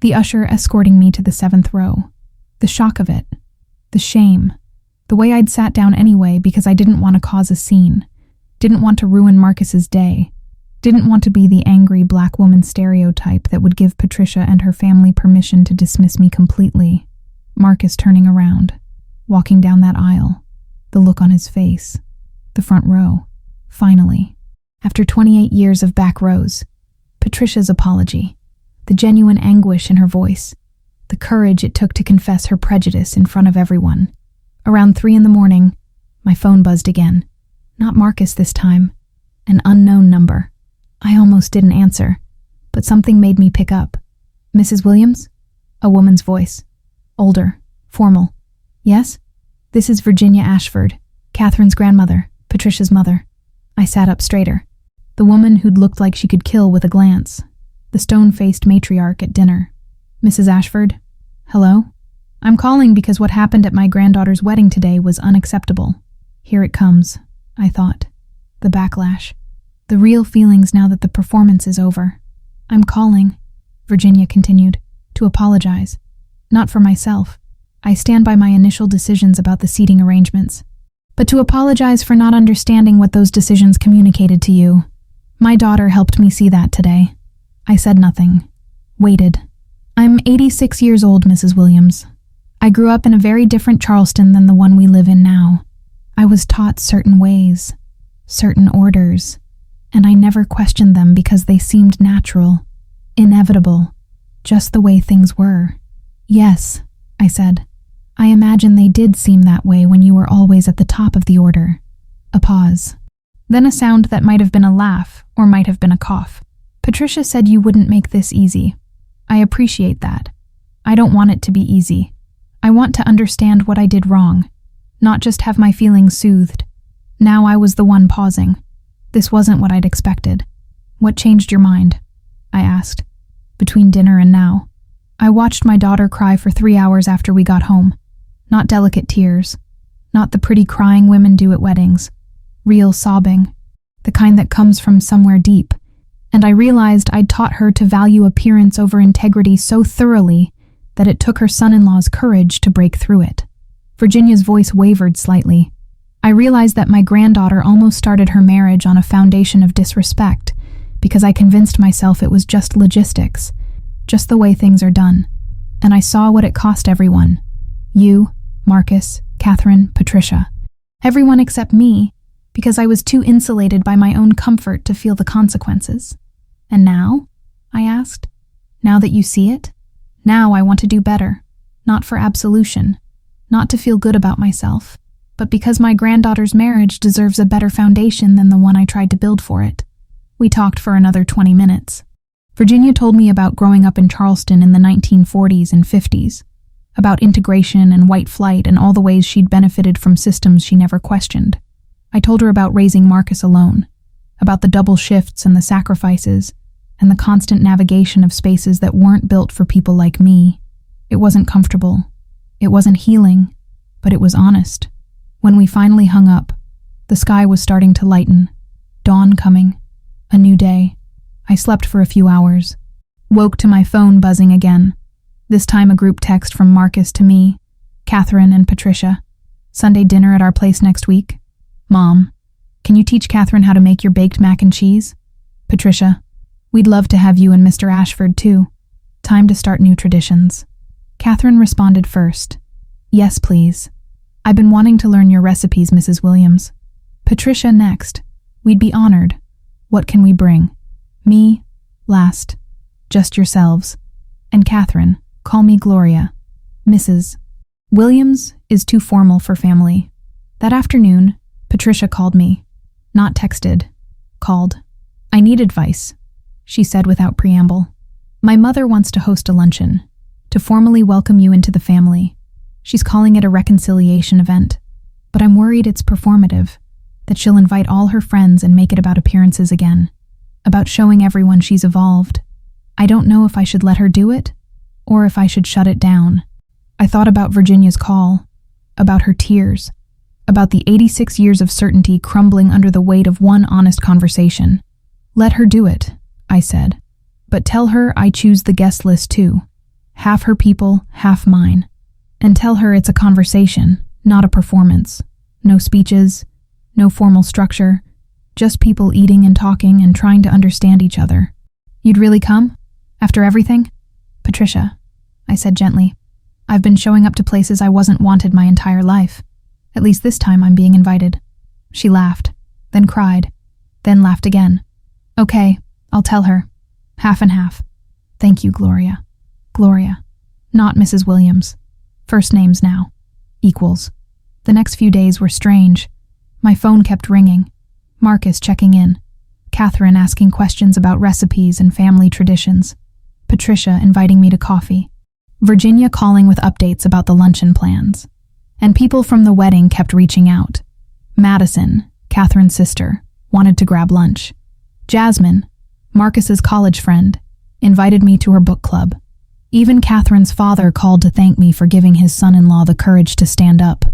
The usher escorting me to the 7th row. The shock of it. The shame. The way I'd sat down anyway because I didn't want to cause a scene. Didn't want to ruin Marcus's day. Didn't want to be the angry black woman stereotype that would give Patricia and her family permission to dismiss me completely. Marcus turning around, walking down that aisle. The look on his face. The front row. Finally. After 28 years of back rows. Patricia's apology. The genuine anguish in her voice. The courage it took to confess her prejudice in front of everyone. Around 3 a.m, my phone buzzed again. Not Marcus this time. An unknown number. I almost didn't answer, but something made me pick up. Mrs. Williams? A woman's voice. Older. Formal. Yes? This is Virginia Ashford, Catherine's grandmother, Patricia's mother. I sat up straighter. The woman who'd looked like she could kill with a glance. The stone-faced matriarch at dinner. Mrs. Ashford? Hello? I'm calling because what happened at my granddaughter's wedding today was unacceptable. Here it comes, I thought. The backlash. The real feelings now that the performance is over. I'm calling, Virginia continued, to apologize. Not for myself. I stand by my initial decisions about the seating arrangements. But to apologize for not understanding what those decisions communicated to you. My daughter helped me see that today. I said nothing. Waited. I'm 86 years old, Mrs. Williams. I grew up in a very different Charleston than the one we live in now. I was taught certain ways, certain orders, and I never questioned them because they seemed natural, inevitable, just the way things were. Yes, I said. I imagine they did seem that way when you were always at the top of the order. A pause. Then a sound that might have been a laugh or might have been a cough. Patricia said you wouldn't make this easy. I appreciate that. I don't want it to be easy. I want to understand what I did wrong, not just have my feelings soothed. Now I was the one pausing. This wasn't what I'd expected. What changed your mind? I asked. Between dinner and now. I watched my daughter cry for 3 hours after we got home. Not delicate tears. Not the pretty crying women do at weddings. Real sobbing. The kind that comes from somewhere deep. And I realized I'd taught her to value appearance over integrity so thoroughly that it took her son-in-law's courage to break through it. Virginia's voice wavered slightly. I realized that my granddaughter almost started her marriage on a foundation of disrespect because I convinced myself it was just logistics, just the way things are done. And I saw what it cost everyone. You, Marcus, Catherine, Patricia. Everyone except me, because I was too insulated by my own comfort to feel the consequences. And now? I asked. Now that you see it? Now I want to do better. Not for absolution. Not to feel good about myself. But because my granddaughter's marriage deserves a better foundation than the one I tried to build for it. We talked for another 20 minutes. Virginia told me about growing up in Charleston in the 1940s and 50s. About integration and white flight and all the ways she'd benefited from systems she never questioned. I told her about raising Marcus alone, about the double shifts and the sacrifices, and the constant navigation of spaces that weren't built for people like me. It wasn't comfortable. It wasn't healing, but it was honest. When we finally hung up, the sky was starting to lighten. Dawn coming. A new day. I slept for a few hours. Woke to my phone buzzing again. This time a group text from Marcus to me, Catherine and Patricia. Sunday dinner at our place next week. Mom, can you teach Catherine how to make your baked mac and cheese? Patricia, we'd love to have you and Mr. Ashford too. Time to start new traditions. Catherine responded first. Yes, please. I've been wanting to learn your recipes, Mrs. Williams. Patricia next. We'd be honored. What can we bring? Me, last. Just yourselves. And Catherine, call me Gloria. Mrs. Williams is too formal for family. That afternoon, Patricia called me. Not texted. Called. I need advice, she said without preamble. My mother wants to host a luncheon, to formally welcome you into the family. She's calling it a reconciliation event. But I'm worried it's performative, that she'll invite all her friends and make it about appearances again, about showing everyone she's evolved. I don't know if I should let her do it, or if I should shut it down. I thought about Virginia's call, about her tears, about the 86 years of certainty crumbling under the weight of one honest conversation. Let her do it, I said. But tell her I choose the guest list too. Half her people, half mine. And tell her it's a conversation, not a performance. No speeches, no formal structure, just people eating and talking and trying to understand each other. You'd really come? After everything? Patricia, I said gently. I've been showing up to places I wasn't wanted my entire life. At least this time I'm being invited. She laughed, then cried, then laughed again. Okay, I'll tell her. Half and half. Thank you, Gloria. Gloria. Not Mrs. Williams. First names now. Equals. The next few days were strange. My phone kept ringing. Marcus checking in. Catherine asking questions about recipes and family traditions. Patricia inviting me to coffee. Virginia calling with updates about the luncheon plans. And people from the wedding kept reaching out. Madison, Catherine's sister, wanted to grab lunch. Jasmine, Marcus's college friend, invited me to her book club. Even Catherine's father called to thank me for giving his son-in-law the courage to stand up.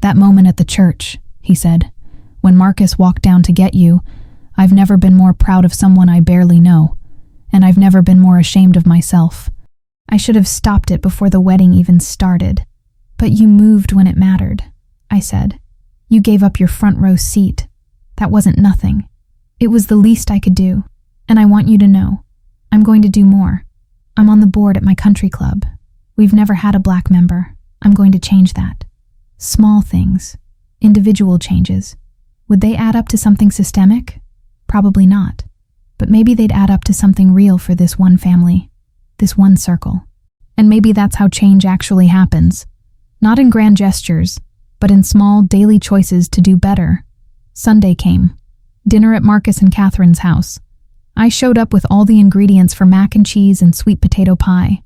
That moment at the church, he said, when Marcus walked down to get you, I've never been more proud of someone I barely know, and I've never been more ashamed of myself. I should have stopped it before the wedding even started. But you moved when it mattered, I said. You gave up your front row seat. That wasn't nothing. It was the least I could do, and I want you to know. I'm going to do more. I'm on the board at my country club. We've never had a black member. I'm going to change that. Small things. Individual changes. Would they add up to something systemic? Probably not. But maybe they'd add up to something real for this one family. This one circle. And maybe that's how change actually happens. Not in grand gestures, but in small, daily choices to do better. Sunday came. Dinner at Marcus and Catherine's house. I showed up with all the ingredients for mac and cheese and sweet potato pie.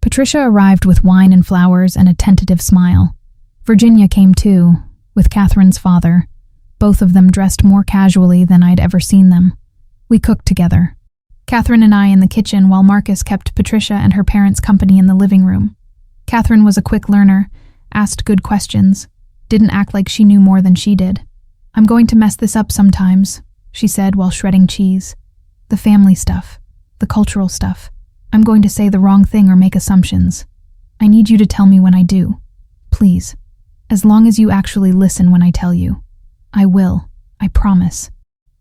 Patricia arrived with wine and flowers and a tentative smile. Virginia came too, with Catherine's father, both of them dressed more casually than I'd ever seen them. We cooked together. Catherine and I in the kitchen while Marcus kept Patricia and her parents company in the living room. Catherine was a quick learner, asked good questions, didn't act like she knew more than she did. "I'm going to mess this up sometimes," she said while shredding cheese. "The family stuff, the cultural stuff. I'm going to say the wrong thing or make assumptions. I need you to tell me when I do. Please. As long as you actually listen when I tell you. I will. I promise."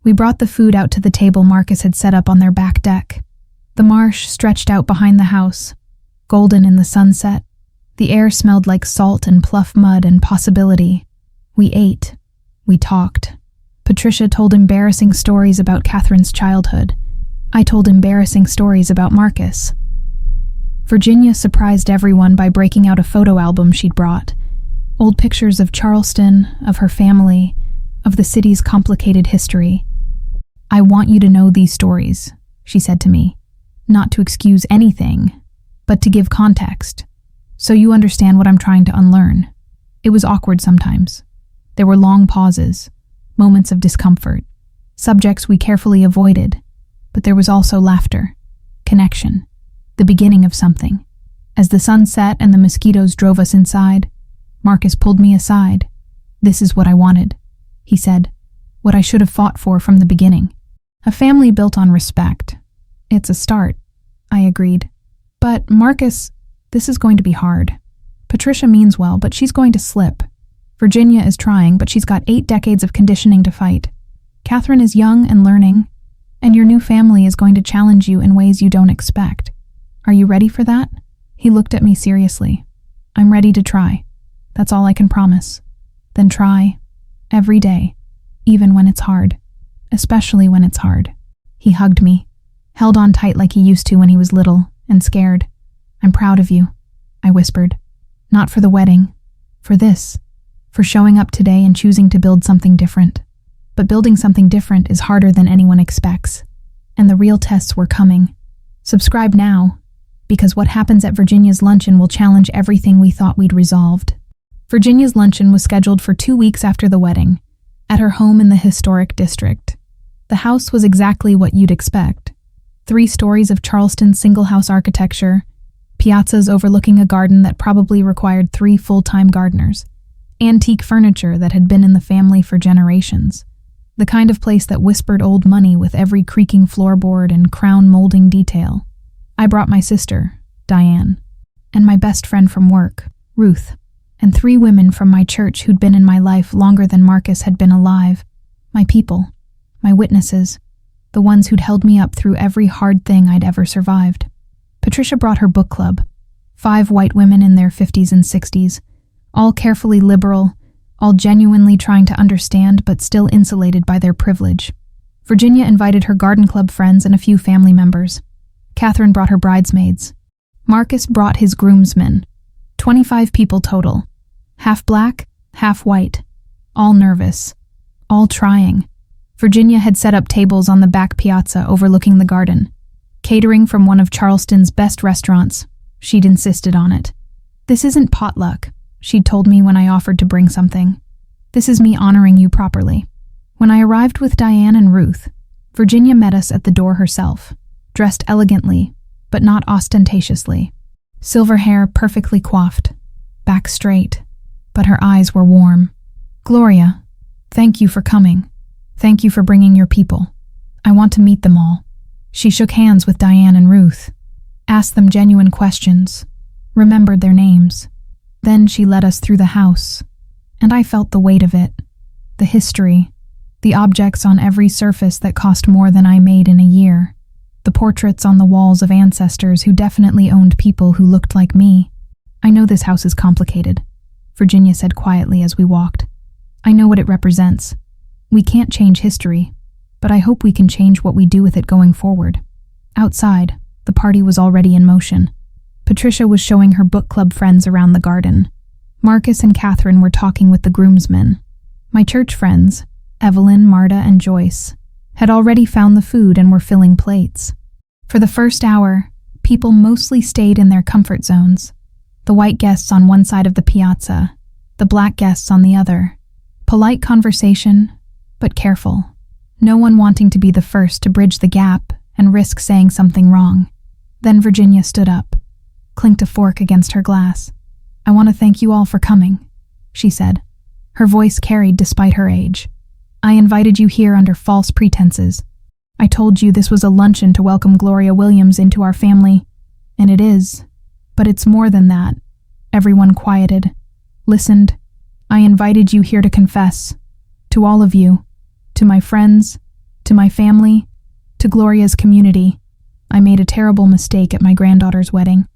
We brought the food out to the table Marcus had set up on their back deck. The marsh stretched out behind the house, golden in the sunset. The air smelled like salt and pluff mud and possibility. We ate. We talked. Patricia told embarrassing stories about Catherine's childhood. I told embarrassing stories about Marcus. Virginia surprised everyone by breaking out a photo album she'd brought. Old pictures of Charleston, of her family, of the city's complicated history. "I want you to know these stories," she said to me. "Not to excuse anything, but to give context, so you understand what I'm trying to unlearn." It was awkward sometimes. There were long pauses, moments of discomfort, subjects we carefully avoided, but there was also laughter, connection, the beginning of something. As the sun set and the mosquitoes drove us inside, Marcus pulled me aside. "This is what I wanted," he said, "what I should have fought for from the beginning. A family built on respect. It's a start," I agreed. "But, Marcus, this is going to be hard. Patricia means well, but she's going to slip. Virginia is trying, but she's got 8 decades of conditioning to fight. Catherine is young and learning, and your new family is going to challenge you in ways you don't expect. Are you ready for that?" He looked at me seriously. "I'm ready to try. That's all I can promise." "Then try. Every day. Even when it's hard. Especially when it's hard." He hugged me, held on tight like he used to when he was little and scared. "I'm proud of you," I whispered. "Not for the wedding. For this. For showing up today and choosing to build something different. But building something different is harder than anyone expects. And the real tests were coming. Subscribe now, because what happens at Virginia's luncheon will challenge everything we thought we'd resolved." Virginia's luncheon was scheduled for 2 weeks after the wedding, at her home in the historic district. The house was exactly what you'd expect. 3 stories of Charleston single-house architecture, piazzas overlooking a garden that probably required 3 full-time gardeners, antique furniture that had been in the family for generations, the kind of place that whispered old money with every creaking floorboard and crown molding detail. I brought my sister, Diane, and my best friend from work, Ruth, and 3 women from my church who'd been in my life longer than Marcus had been alive. My people, my witnesses, the ones who'd held me up through every hard thing I'd ever survived. Patricia brought her book club, 5 white women in their 50s and 60s, all carefully liberal, all genuinely trying to understand but still insulated by their privilege. Virginia invited her garden club friends and a few family members. Catherine brought her bridesmaids. Marcus brought his groomsmen. 25 people total. Half black, half white. All nervous. All trying. Virginia had set up tables on the back piazza overlooking the garden. Catering from one of Charleston's best restaurants. She'd insisted on it. "This isn't potluck," she'd told me when I offered to bring something. "This is me honoring you properly." When I arrived with Diane and Ruth, Virginia met us at the door herself, dressed elegantly, but not ostentatiously. Silver hair perfectly coiffed, back straight, but her eyes were warm. "Gloria, thank you for coming. Thank you for bringing your people. I want to meet them all." She shook hands with Diane and Ruth, asked them genuine questions, remembered their names. Then she led us through the house, and I felt the weight of it, the history, the objects on every surface that cost more than I made in a year, the portraits on the walls of ancestors who definitely owned people who looked like me. "I know this house is complicated," Virginia said quietly as we walked. "I know what it represents. We can't change history, but I hope we can change what we do with it going forward." Outside, the party was already in motion. Patricia was showing her book club friends around the garden. Marcus and Catherine were talking with the groomsmen. My church friends, Evelyn, Marta, and Joyce, had already found the food and were filling plates. For the first hour, people mostly stayed in their comfort zones. The white guests on one side of the piazza, the black guests on the other. Polite conversation, but careful. No one wanting to be the first to bridge the gap and risk saying something wrong. Then Virginia stood up, clinked a fork against her glass. "I want to thank you all for coming," she said. Her voice carried despite her age. "I invited you here under false pretenses. I told you this was a luncheon to welcome Gloria Williams into our family, and it is. But it's more than that." Everyone quieted, listened. "I invited you here to confess. To all of you. To my friends. To my family. To Gloria's community. I made a terrible mistake at my granddaughter's wedding.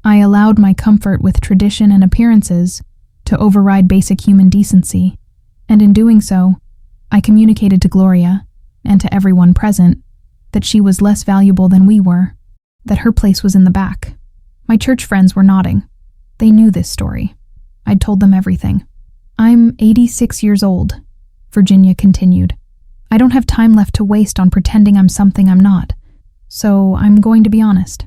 I allowed my comfort with tradition and appearances to override basic human decency, and in doing so, I communicated to Gloria, and to everyone present, that she was less valuable than we were, that her place was in the back." My church friends were nodding. They knew this story. I'd told them everything. "I'm 86 years old," Virginia continued. "I don't have time left to waste on pretending I'm something I'm not, so I'm going to be honest.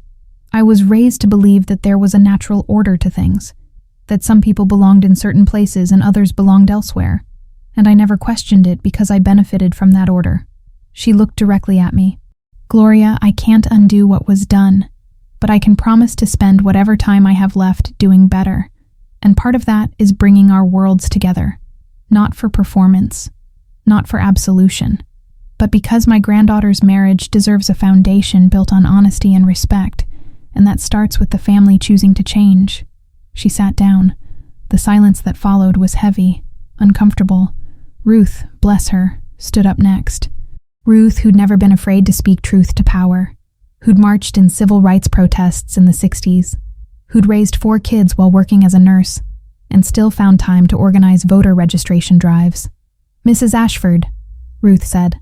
I was raised to believe that there was a natural order to things, that some people belonged in certain places and others belonged elsewhere, and I never questioned it because I benefited from that order." She looked directly at me. "Gloria, I can't undo what was done, but I can promise to spend whatever time I have left doing better, and part of that is bringing our worlds together, not for performance, not for absolution, but because my granddaughter's marriage deserves a foundation built on honesty and respect, and that starts with the family choosing to change." She sat down. The silence that followed was heavy, uncomfortable. Ruth, bless her, stood up next. Ruth, who'd never been afraid to speak truth to power, who'd marched in civil rights protests in the 60s, who'd raised 4 kids while working as a nurse, and still found time to organize voter registration drives. "Mrs. Ashford," Ruth said,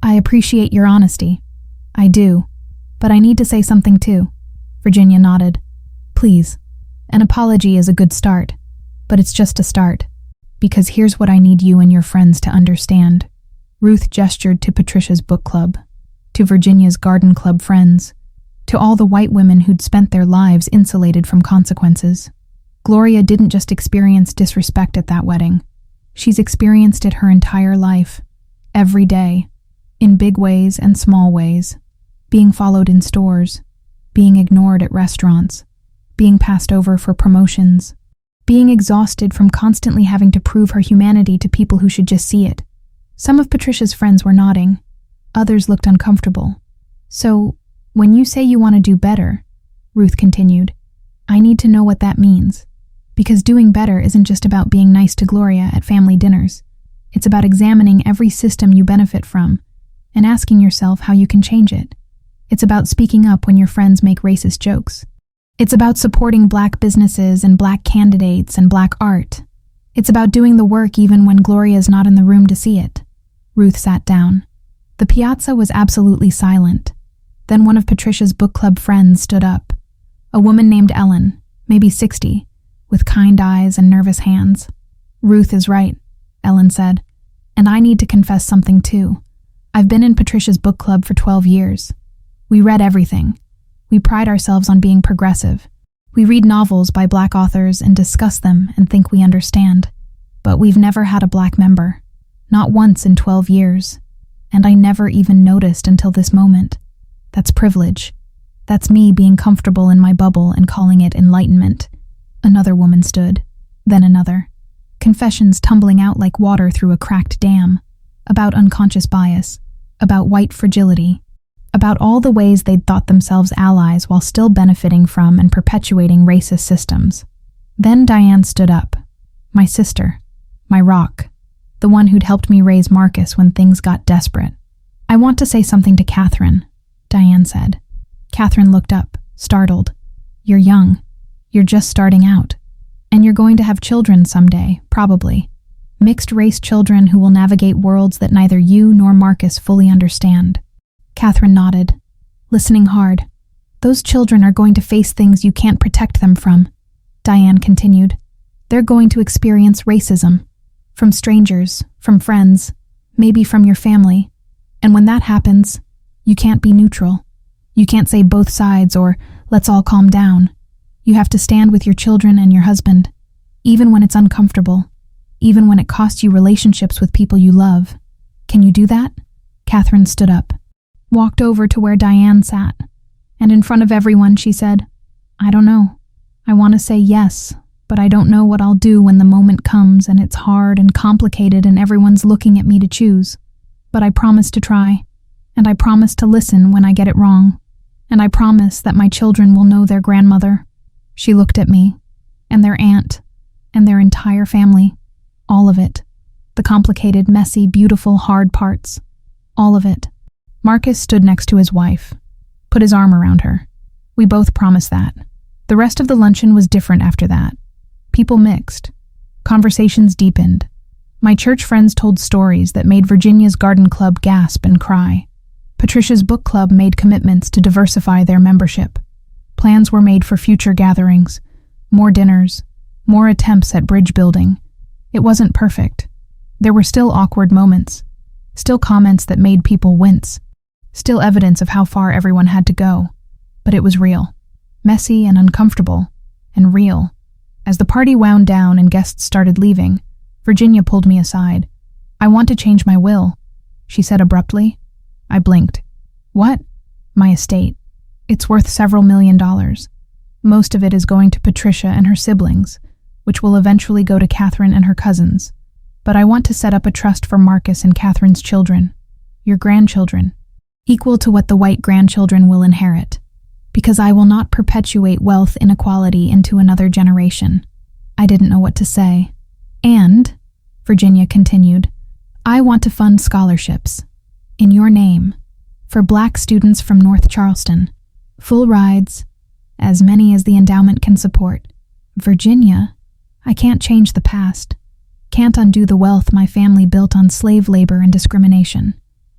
"I appreciate your honesty. I do. But I need to say something too." Virginia nodded. "Please. An apology is a good start, but it's just a start. Because here's what I need you and your friends to understand." Ruth gestured to Patricia's book club, to Virginia's garden club friends, to all the white women who'd spent their lives insulated from consequences. Gloria didn't just experience disrespect at that wedding. She's experienced it her entire life, every day, in big ways and small ways. Being followed in stores, being ignored at restaurants, being passed over for promotions, being exhausted from constantly having to prove her humanity to people who should just see it. Some of Patricia's friends were nodding. Others looked uncomfortable. "So, when you say you want to do better," Ruth continued, "I need to know what that means. Because doing better isn't just about being nice to Gloria at family dinners. It's about examining every system you benefit from and asking yourself how you can change it. It's about speaking up when your friends make racist jokes. It's about supporting Black businesses and Black candidates and Black art. It's about doing the work even when Gloria's not in the room to see it." Ruth sat down. The piazza was absolutely silent. Then one of Patricia's book club friends stood up. A woman named Ellen, maybe 60, with kind eyes and nervous hands. "Ruth is right," Ellen said. "And I need to confess something too. I've been in Patricia's book club for 12 years. We read everything. We pride ourselves on being progressive. We read novels by Black authors and discuss them and think we understand. But we've never had a Black member. Not once in 12 years. And I never even noticed until this moment. That's privilege. That's me being comfortable in my bubble and calling it enlightenment." Another woman stood, then another. Confessions tumbling out like water through a cracked dam. About unconscious bias. About white fragility. About all the ways they'd thought themselves allies while still benefiting from and perpetuating racist systems. Then Diane stood up. My sister. My rock. The one who'd helped me raise Marcus when things got desperate. "I want to say something to Catherine," Diane said. Catherine looked up, startled. "You're young. You're just starting out. And you're going to have children someday, probably. Mixed-race children who will navigate worlds that neither you nor Marcus fully understand." Catherine nodded, listening hard. "Those children are going to face things you can't protect them from," Diane continued. They're going to experience racism. From strangers, from friends, maybe from your family. And when that happens, you can't be neutral. You can't say both sides or let's all calm down. You have to stand with your children and your husband, even when it's uncomfortable, even when it costs you relationships with people you love. Can you do that? Catherine stood up, walked over to where Diane sat, and in front of everyone she said, I don't know. I want to say yes, but I don't know what I'll do when the moment comes and it's hard and complicated and everyone's looking at me to choose. But I promise to try, and I promise to listen when I get it wrong, and I promise that my children will know their grandmother. She looked at me, and their aunt, and their entire family. All of it. The complicated, messy, beautiful, hard parts. All of it. Marcus stood next to his wife, put his arm around her. We both promised that. The rest of the luncheon was different after that. People mixed. Conversations deepened. My church friends told stories that made Virginia's garden club gasp and cry. Patricia's book club made commitments to diversify their membership. Plans were made for future gatherings, more dinners, more attempts at bridge building. It wasn't perfect. There were still awkward moments, still comments that made people wince, still evidence of how far everyone had to go. But it was real, messy and uncomfortable, and real. As the party wound down and guests started leaving, Virginia pulled me aside. I want to change my will, she said abruptly. I blinked. What? My estate. It's worth several $1,000,000. Most of it is going to Patricia and her siblings, which will eventually go to Catherine and her cousins. But I want to set up a trust for Marcus and Catherine's children, your grandchildren, equal to what the white grandchildren will inherit, because I will not perpetuate wealth inequality into another generation. I didn't know what to say. And, Virginia continued, I want to fund scholarships, in your name, for Black students from North Charleston. Full rides, as many as the endowment can support. Virginia, I can't change the past, can't undo the wealth my family built on slave labor and discrimination,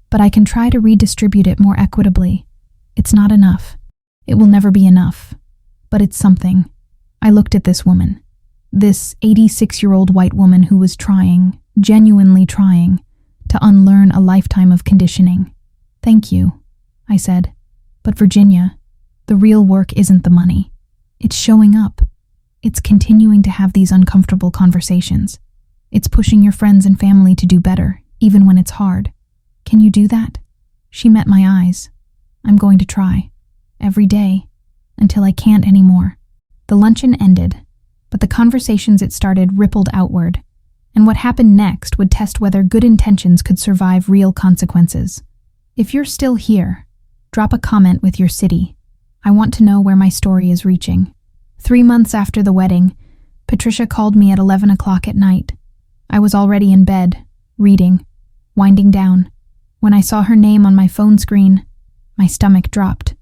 but I can try to redistribute it more equitably. It's not enough. It will never be enough, but it's something. I looked at this woman, this 86-year-old white woman who was trying, genuinely trying, to unlearn a lifetime of conditioning. Thank you, I said. But Virginia, the real work isn't the money. It's showing up. It's continuing to have these uncomfortable conversations. It's pushing your friends and family to do better, even when it's hard. Can you do that? She met my eyes. I'm going to try. Every day. Until I can't anymore. The luncheon ended, but the conversations it started rippled outward, and what happened next would test whether good intentions could survive real consequences. If you're still here, drop a comment with your city. I want to know where my story is reaching. 3 months after the wedding, Patricia called me at 11 o'clock at night. I was already in bed, reading, winding down. When I saw her name on my phone screen, my stomach dropped.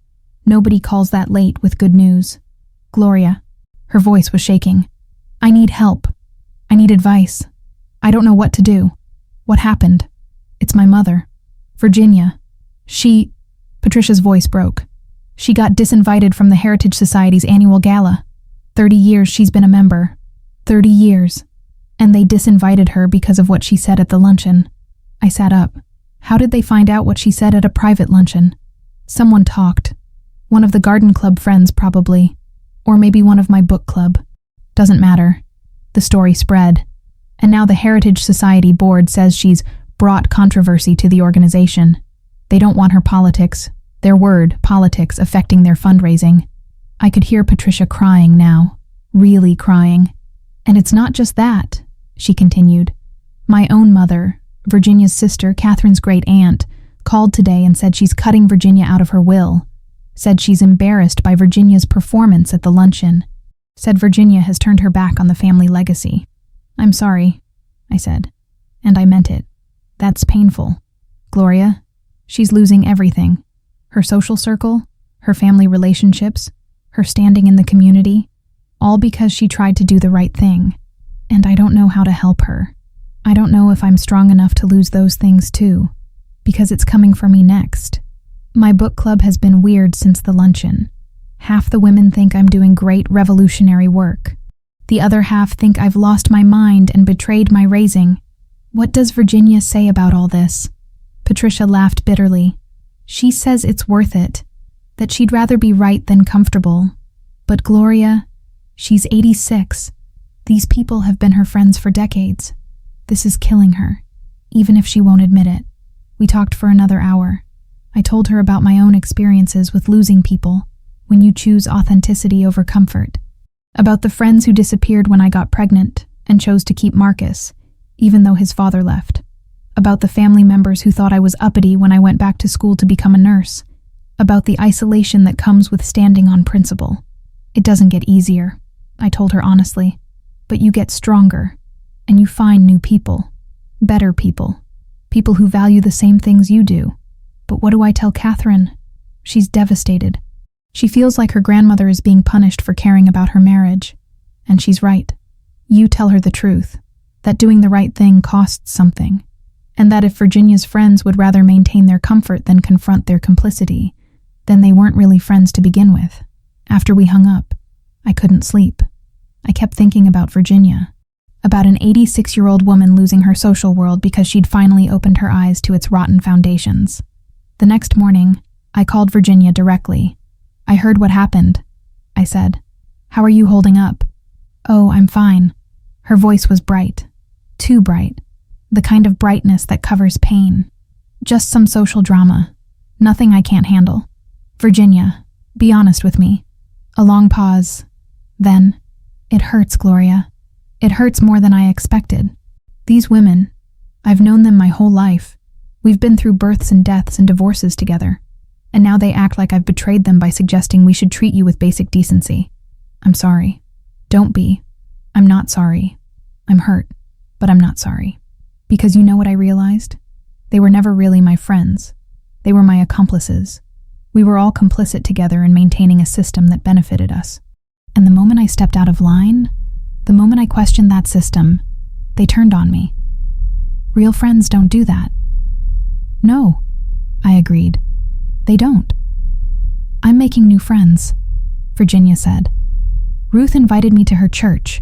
Nobody calls that late with good news. Gloria. Her voice was shaking. I need help. I need advice. I don't know what to do. What happened? It's my mother. Virginia. Patricia's voice broke. She got disinvited from the Heritage Society's annual gala. 30 years she's been a member. 30 years. And they disinvited her because of what she said at the luncheon. I sat up. How did they find out what she said at a private luncheon? Someone talked. One of the garden club friends, probably. Or maybe one of my book club. Doesn't matter. The story spread. And now the Heritage Society board says she's brought controversy to the organization. They don't want her politics, their word, politics, affecting their fundraising. I could hear Patricia crying now. Really crying. And it's not just that, she continued. My own mother, Virginia's sister, Catherine's great aunt, called today and said she's cutting Virginia out of her will. Said she's embarrassed by Virginia's performance at the luncheon. Said Virginia has turned her back on the family legacy. I'm sorry, I said. And I meant it. That's painful. Gloria, she's losing everything. Her social circle, her family relationships, her standing in the community, all because she tried to do the right thing. And I don't know how to help her. I don't know if I'm strong enough to lose those things too, because it's coming for me next. My book club has been weird since the luncheon. Half the women think I'm doing great revolutionary work. The other half think I've lost my mind and betrayed my raising. What does Virginia say about all this? Patricia laughed bitterly. She says it's worth it, that she'd rather be right than comfortable. But Gloria, she's 86. These people have been her friends for decades. This is killing her, even if she won't admit it. We talked for another hour. I told her about my own experiences with losing people, when you choose authenticity over comfort. About the friends who disappeared when I got pregnant and chose to keep Marcus, even though his father left. About the family members who thought I was uppity when I went back to school to become a nurse. About the isolation that comes with standing on principle. It doesn't get easier, I told her honestly, but you get stronger, and you find new people, better people, people who value the same things you do. But what do I tell Catherine? She's devastated. She feels like her grandmother is being punished for caring about her marriage. And she's right. You tell her the truth, that doing the right thing costs something, and that if Virginia's friends would rather maintain their comfort than confront their complicity, then they weren't really friends to begin with. After we hung up, I couldn't sleep. I kept thinking about Virginia, about an 86-year-old woman losing her social world because she'd finally opened her eyes to its rotten foundations. The next morning, I called Virginia directly. I heard what happened, I said. How are you holding up? Oh, I'm fine. Her voice was bright. Too bright. The kind of brightness that covers pain. Just some social drama. Nothing I can't handle. Virginia, be honest with me. A long pause. Then, it hurts, Gloria. It hurts more than I expected. These women, I've known them my whole life. We've been through births and deaths and divorces together. And now they act like I've betrayed them by suggesting we should treat you with basic decency. I'm sorry. Don't be. I'm not sorry. I'm hurt, but I'm not sorry. Because you know what I realized? They were never really my friends. They were my accomplices. We were all complicit together in maintaining a system that benefited us. And the moment I stepped out of line, the moment I questioned that system, they turned on me. Real friends don't do that. No, I agreed. They don't. I'm making new friends, Virginia said. Ruth invited me to her church.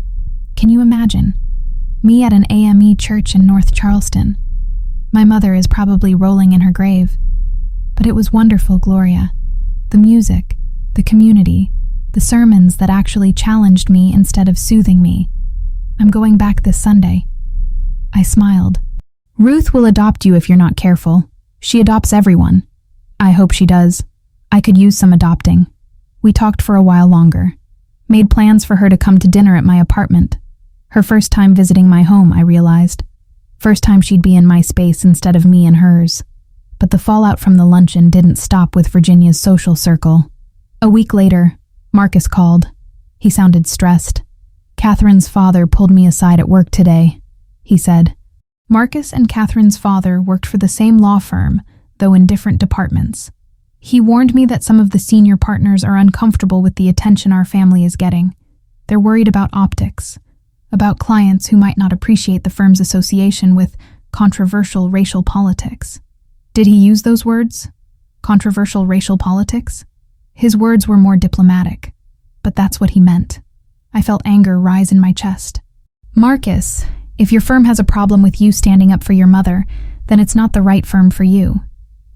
Can you imagine? Me at an AME church in North Charleston. My mother is probably rolling in her grave. But it was wonderful, Gloria. The music, the community, the sermons that actually challenged me instead of soothing me. I'm going back this Sunday. I smiled. Ruth will adopt you if you're not careful. She adopts everyone. I hope she does. I could use some adopting. We talked for a while longer. Made plans for her to come to dinner at my apartment. Her first time visiting my home, I realized. First time she'd be in my space instead of me in hers. But the fallout from the luncheon didn't stop with Virginia's social circle. A week later, Marcus called. He sounded stressed. Catherine's father pulled me aside at work today, he said. Marcus and Catherine's father worked for the same law firm, though in different departments. He warned me that some of the senior partners are uncomfortable with the attention our family is getting. They're worried about optics, about clients who might not appreciate the firm's association with controversial racial politics. Did he use those words? Controversial racial politics? His words were more diplomatic, but that's what he meant. I felt anger rise in my chest. Marcus, if your firm has a problem with you standing up for your mother, then it's not the right firm for you.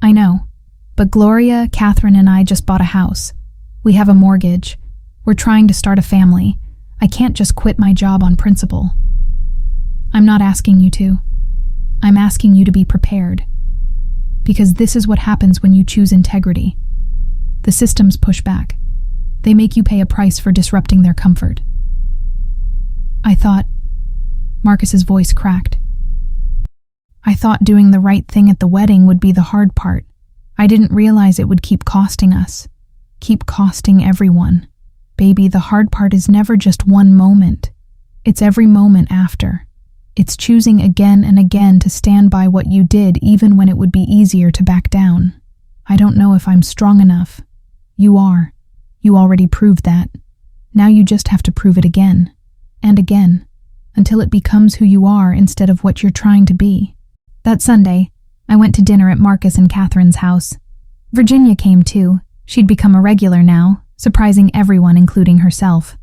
I know. But Gloria, Catherine, and I just bought a house. We have a mortgage. We're trying to start a family. I can't just quit my job on principle. I'm not asking you to. I'm asking you to be prepared. Because this is what happens when you choose integrity. The systems push back. They make you pay a price for disrupting their comfort. I thought... Marcus's voice cracked. I thought doing the right thing at the wedding would be the hard part. I didn't realize it would keep costing us. Keep costing everyone. Baby, the hard part is never just one moment. It's every moment after. It's choosing again and again to stand by what you did even when it would be easier to back down. I don't know if I'm strong enough. You are. You already proved that. Now you just have to prove it again. And again. Until it becomes who you are instead of what you're trying to be. That Sunday, I went to dinner at Marcus and Catherine's house. Virginia came too. She'd become a regular now, surprising everyone, including herself.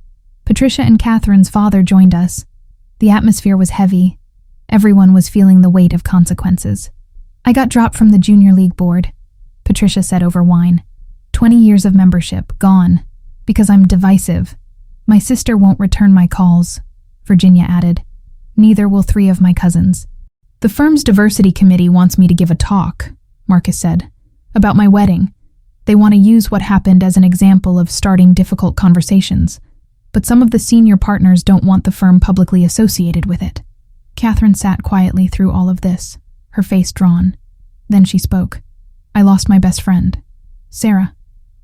Patricia and Catherine's father joined us. The atmosphere was heavy. Everyone was feeling the weight of consequences. I got dropped from the Junior League board, Patricia said over wine. 20 years of membership, gone. Because I'm divisive. My sister won't return my calls, Virginia added. Neither will 3 of my cousins. The firm's diversity committee wants me to give a talk, Marcus said, about my wedding. They want to use what happened as an example of starting difficult conversations. But some of the senior partners don't want the firm publicly associated with it. Catherine sat quietly through all of this, her face drawn. Then she spoke. I lost my best friend, Sarah.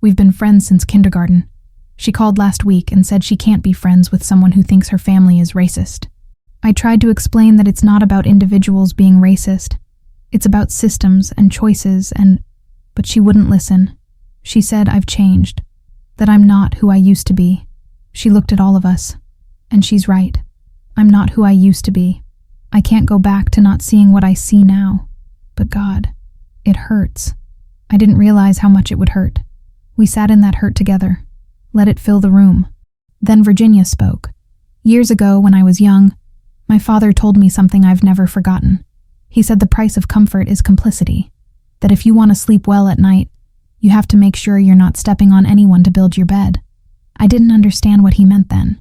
We've been friends since kindergarten. She called last week and said she can't be friends with someone who thinks her family is racist. I tried to explain that it's not about individuals being racist. It's about systems and choices but she wouldn't listen. She said I've changed, that I'm not who I used to be. She looked at all of us, and she's right. I'm not who I used to be. I can't go back to not seeing what I see now. But God, it hurts. I didn't realize how much it would hurt. We sat in that hurt together. Let it fill the room. Then Virginia spoke. Years ago, when I was young, my father told me something I've never forgotten. He said the price of comfort is complicity, that if you want to sleep well at night, you have to make sure you're not stepping on anyone to build your bed. I didn't understand what he meant then.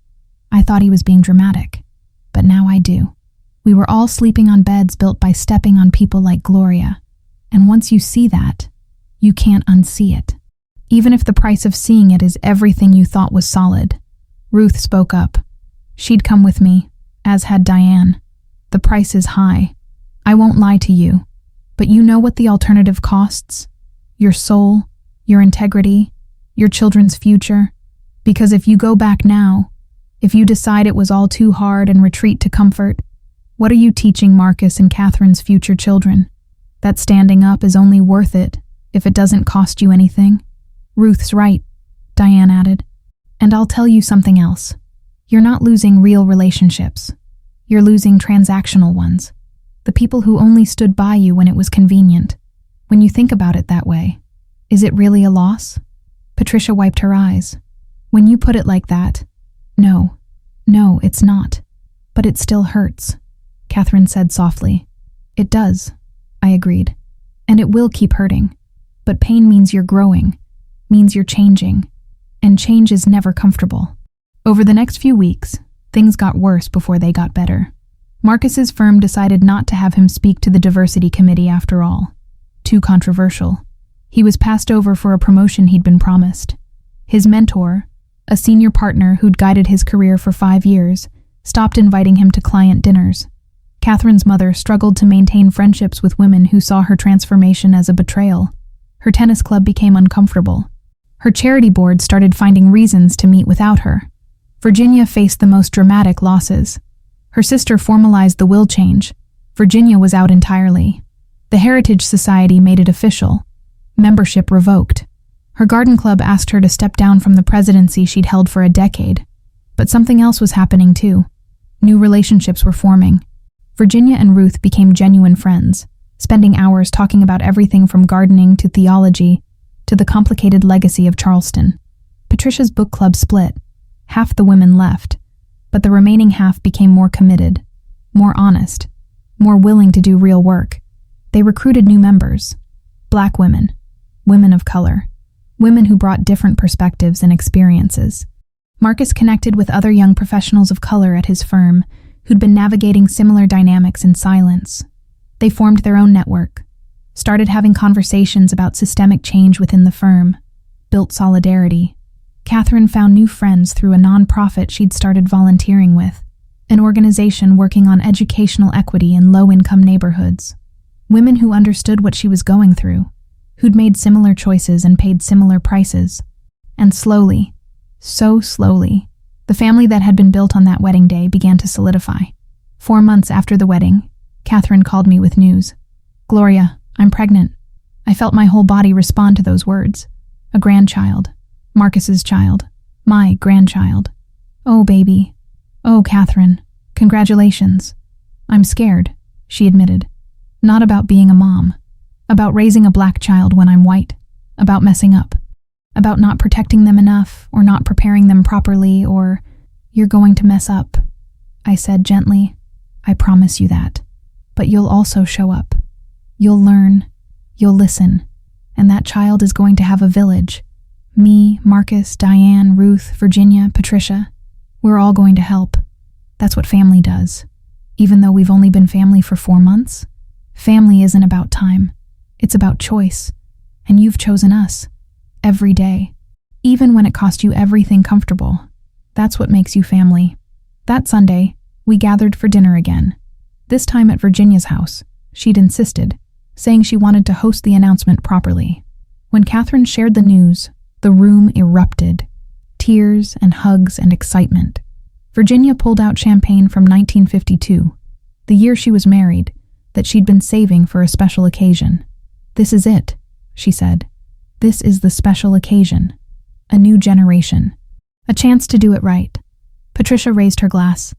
I thought he was being dramatic, but now I do. We were all sleeping on beds built by stepping on people like Gloria, and once you see that, you can't unsee it. Even if the price of seeing it is everything you thought was solid. Ruth spoke up. She'd come with me, as had Diane. The price is high. I won't lie to you, but you know what the alternative costs? Your soul, your integrity, your children's future. Because if you go back now, if you decide it was all too hard and retreat to comfort, what are you teaching Marcus and Catherine's future children? That standing up is only worth it if it doesn't cost you anything? Ruth's right, Diane added. And I'll tell you something else. You're not losing real relationships. You're losing transactional ones. The people who only stood by you when it was convenient. When you think about it that way, is it really a loss? Patricia wiped her eyes. When you put it like that, no, it's not. But it still hurts, Catherine said softly. It does, I agreed. And it will keep hurting. But pain means you're growing, means you're changing. And change is never comfortable. Over the next few weeks, things got worse before they got better. Marcus's firm decided not to have him speak to the diversity committee after all. Too controversial. He was passed over for a promotion he'd been promised. His mentor, a senior partner who'd guided his career for 5 years, stopped inviting him to client dinners. Catherine's mother struggled to maintain friendships with women who saw her transformation as a betrayal. Her tennis club became uncomfortable. Her charity board started finding reasons to meet without her. Virginia faced the most dramatic losses. Her sister formalized the will change. Virginia was out entirely. The Heritage Society made it official. Membership revoked. Her garden club asked her to step down from the presidency she'd held for a decade. But something else was happening too. New relationships were forming. Virginia and Ruth became genuine friends, spending hours talking about everything from gardening to theology to the complicated legacy of Charleston. Patricia's book club split. Half the women left, but the remaining half became more committed, more honest, more willing to do real work. They recruited new members, Black women, women of color, women who brought different perspectives and experiences. Marcus connected with other young professionals of color at his firm who'd been navigating similar dynamics in silence. They formed their own network, started having conversations about systemic change within the firm, built solidarity. Catherine found new friends through a nonprofit she'd started volunteering with, an organization working on educational equity in low-income neighborhoods. Women who understood what she was going through, who'd made similar choices and paid similar prices. And slowly, so slowly, the family that had been built on that wedding day began to solidify. 4 months after the wedding, Catherine called me with news. Gloria, I'm pregnant. I felt my whole body respond to those words. A grandchild. Marcus's child. My grandchild. Oh, baby. Oh, Catherine. Congratulations. I'm scared, she admitted. Not about being a mom. About raising a Black child when I'm white. About messing up. About not protecting them enough, or not preparing them properly, or... You're going to mess up, I said gently. I promise you that. But you'll also show up. You'll learn. You'll listen. And that child is going to have a village. Me, Marcus, Diane, Ruth, Virginia, Patricia. We're all going to help. That's what family does. Even though we've only been family for 4 months, family isn't about time. It's about choice. And you've chosen us. Every day. Even when it cost you everything comfortable. That's what makes you family. That Sunday, we gathered for dinner again. This time at Virginia's house. She'd insisted, saying she wanted to host the announcement properly. When Catherine shared the news, the room erupted. Tears and hugs and excitement. Virginia pulled out champagne from 1952, the year she was married, that she'd been saving for a special occasion. This is it, she said. This is the special occasion. A new generation. A chance to do it right. Patricia raised her glass.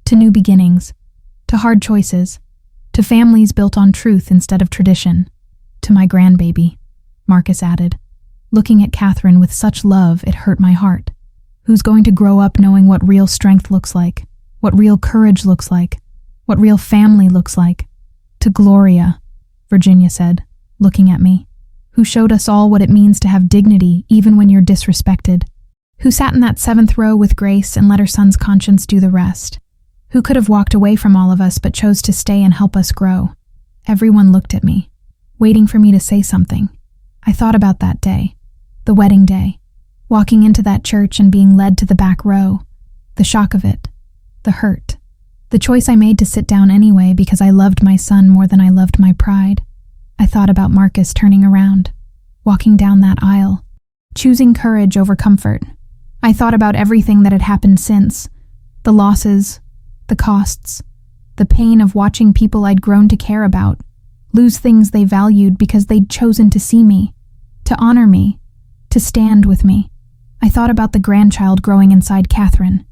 To new beginnings. To hard choices. To families built on truth instead of tradition. To my grandbaby, Marcus added, looking at Catherine with such love it hurt my heart. Who's going to grow up knowing what real strength looks like, what real courage looks like, what real family looks like. To Gloria, Virginia said, looking at me, who showed us all what it means to have dignity even when you're disrespected, who sat in that 7th row with Grace and let her son's conscience do the rest, who could have walked away from all of us but chose to stay and help us grow. Everyone looked at me, waiting for me to say something. I thought about that day, the wedding day, walking into that church and being led to the back row, the shock of it, the hurt, the choice I made to sit down anyway because I loved my son more than I loved my pride. I thought about Marcus turning around, walking down that aisle, choosing courage over comfort. I thought about everything that had happened since, the losses, the costs, the pain of watching people I'd grown to care about lose things they valued because they'd chosen to see me, to honor me, to stand with me. I thought about the grandchild growing inside Catherine,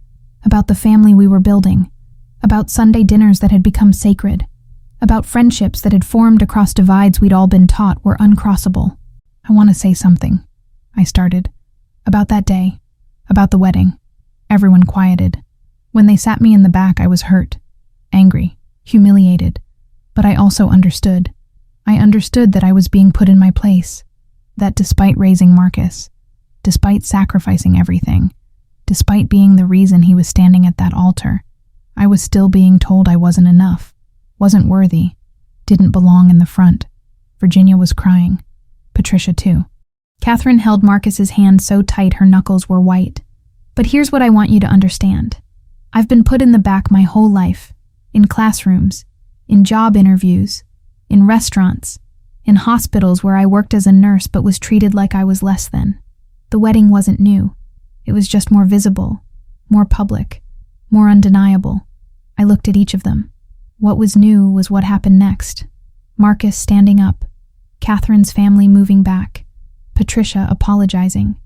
about the family we were building, about Sunday dinners that had become sacred, about friendships that had formed across divides we'd all been taught were uncrossable. I want to say something, I started, about that day, about the wedding. Everyone quieted. When they sat me in the back, I was hurt, angry, humiliated, but I also understood. I understood that I was being put in my place, that despite raising Marcus, despite sacrificing everything, despite being the reason he was standing at that altar, I was still being told I wasn't enough, wasn't worthy, didn't belong in the front. Virginia was crying. Patricia too. Catherine held Marcus's hand so tight her knuckles were white. But here's what I want you to understand. I've been put in the back my whole life, in classrooms, in job interviews, in restaurants, in hospitals where I worked as a nurse but was treated like I was less than. The wedding wasn't new. It was just more visible, more public, more undeniable. I looked at each of them. What was new was what happened next. Marcus standing up, Catherine's family moving back, Patricia apologizing,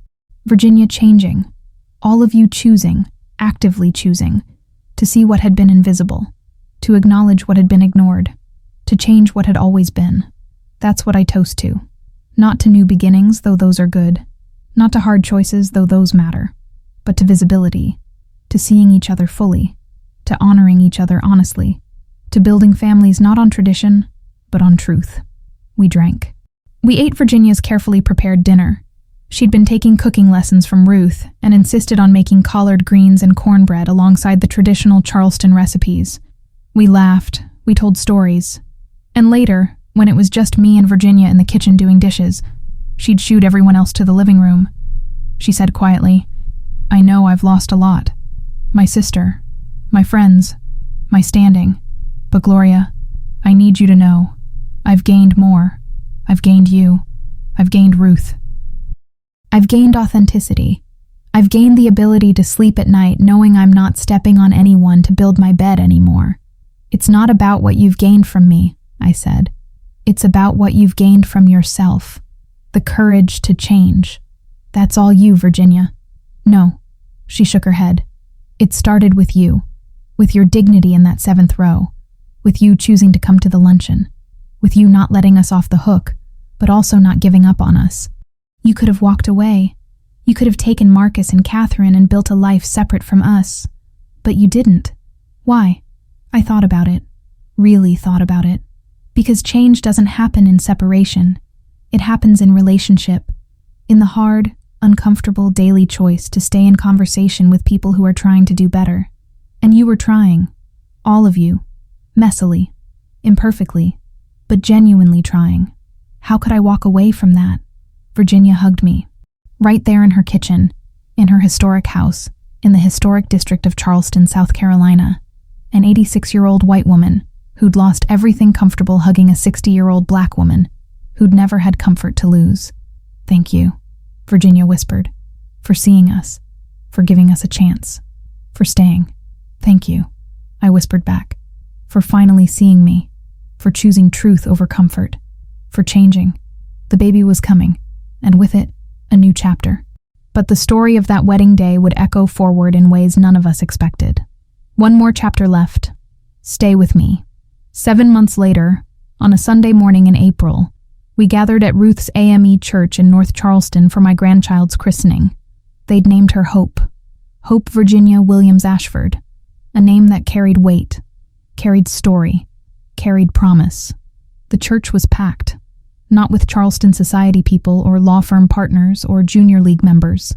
Virginia changing, all of you choosing, actively choosing, to see what had been invisible, to acknowledge what had been ignored, to change what had always been. That's what I toast to. Not to new beginnings, though those are good. Not to hard choices, though those matter. But to visibility, to seeing each other fully, to honoring each other honestly, to building families not on tradition, but on truth. We drank. We ate Virginia's carefully prepared dinner. She'd been taking cooking lessons from Ruth and insisted on making collard greens and cornbread alongside the traditional Charleston recipes. We laughed, we told stories. And later, when it was just me and Virginia in the kitchen doing dishes, she'd shooed everyone else to the living room. She said quietly, I know I've lost a lot. My sister, my friends, my standing. But Gloria, I need you to know, I've gained more. I've gained you. I've gained Ruth. I've gained authenticity. I've gained the ability to sleep at night knowing I'm not stepping on anyone to build my bed anymore. It's not about what you've gained from me, I said. It's about what you've gained from yourself. The courage to change. That's all you, Virginia. No, she shook her head. It started with you, with your dignity in that 7th row, with you choosing to come to the luncheon, with you not letting us off the hook, but also not giving up on us. You could have walked away. You could have taken Marcus and Catherine and built a life separate from us, But you didn't. Why? I thought about it. Really thought about it. Because change doesn't happen in separation. It happens in relationship. In the hard, uncomfortable daily choice to stay in conversation with people who are trying to do better. And you were trying. All of you. Messily. Imperfectly. But genuinely trying. How could I walk away from that? Virginia hugged me. Right there in her kitchen. In her historic house. In the historic district of Charleston, South Carolina. An 86-year-old white woman who'd lost everything comfortable hugging a 60-year-old black woman who'd never had comfort to lose. Thank you, Virginia whispered, for seeing us, for giving us a chance, for staying. Thank you, I whispered back, for finally seeing me, for choosing truth over comfort, for changing. The baby was coming, and with it, a new chapter. But the story of that wedding day would echo forward in ways none of us expected. One more chapter left. Stay with me. 7 months later, on a Sunday morning in April, we gathered at Ruth's AME Church in North Charleston for my grandchild's christening. They'd named her Hope. Hope Virginia Williams Ashford. A name that carried weight, carried story, carried promise. The church was packed. Not with Charleston society people or law firm partners or junior league members.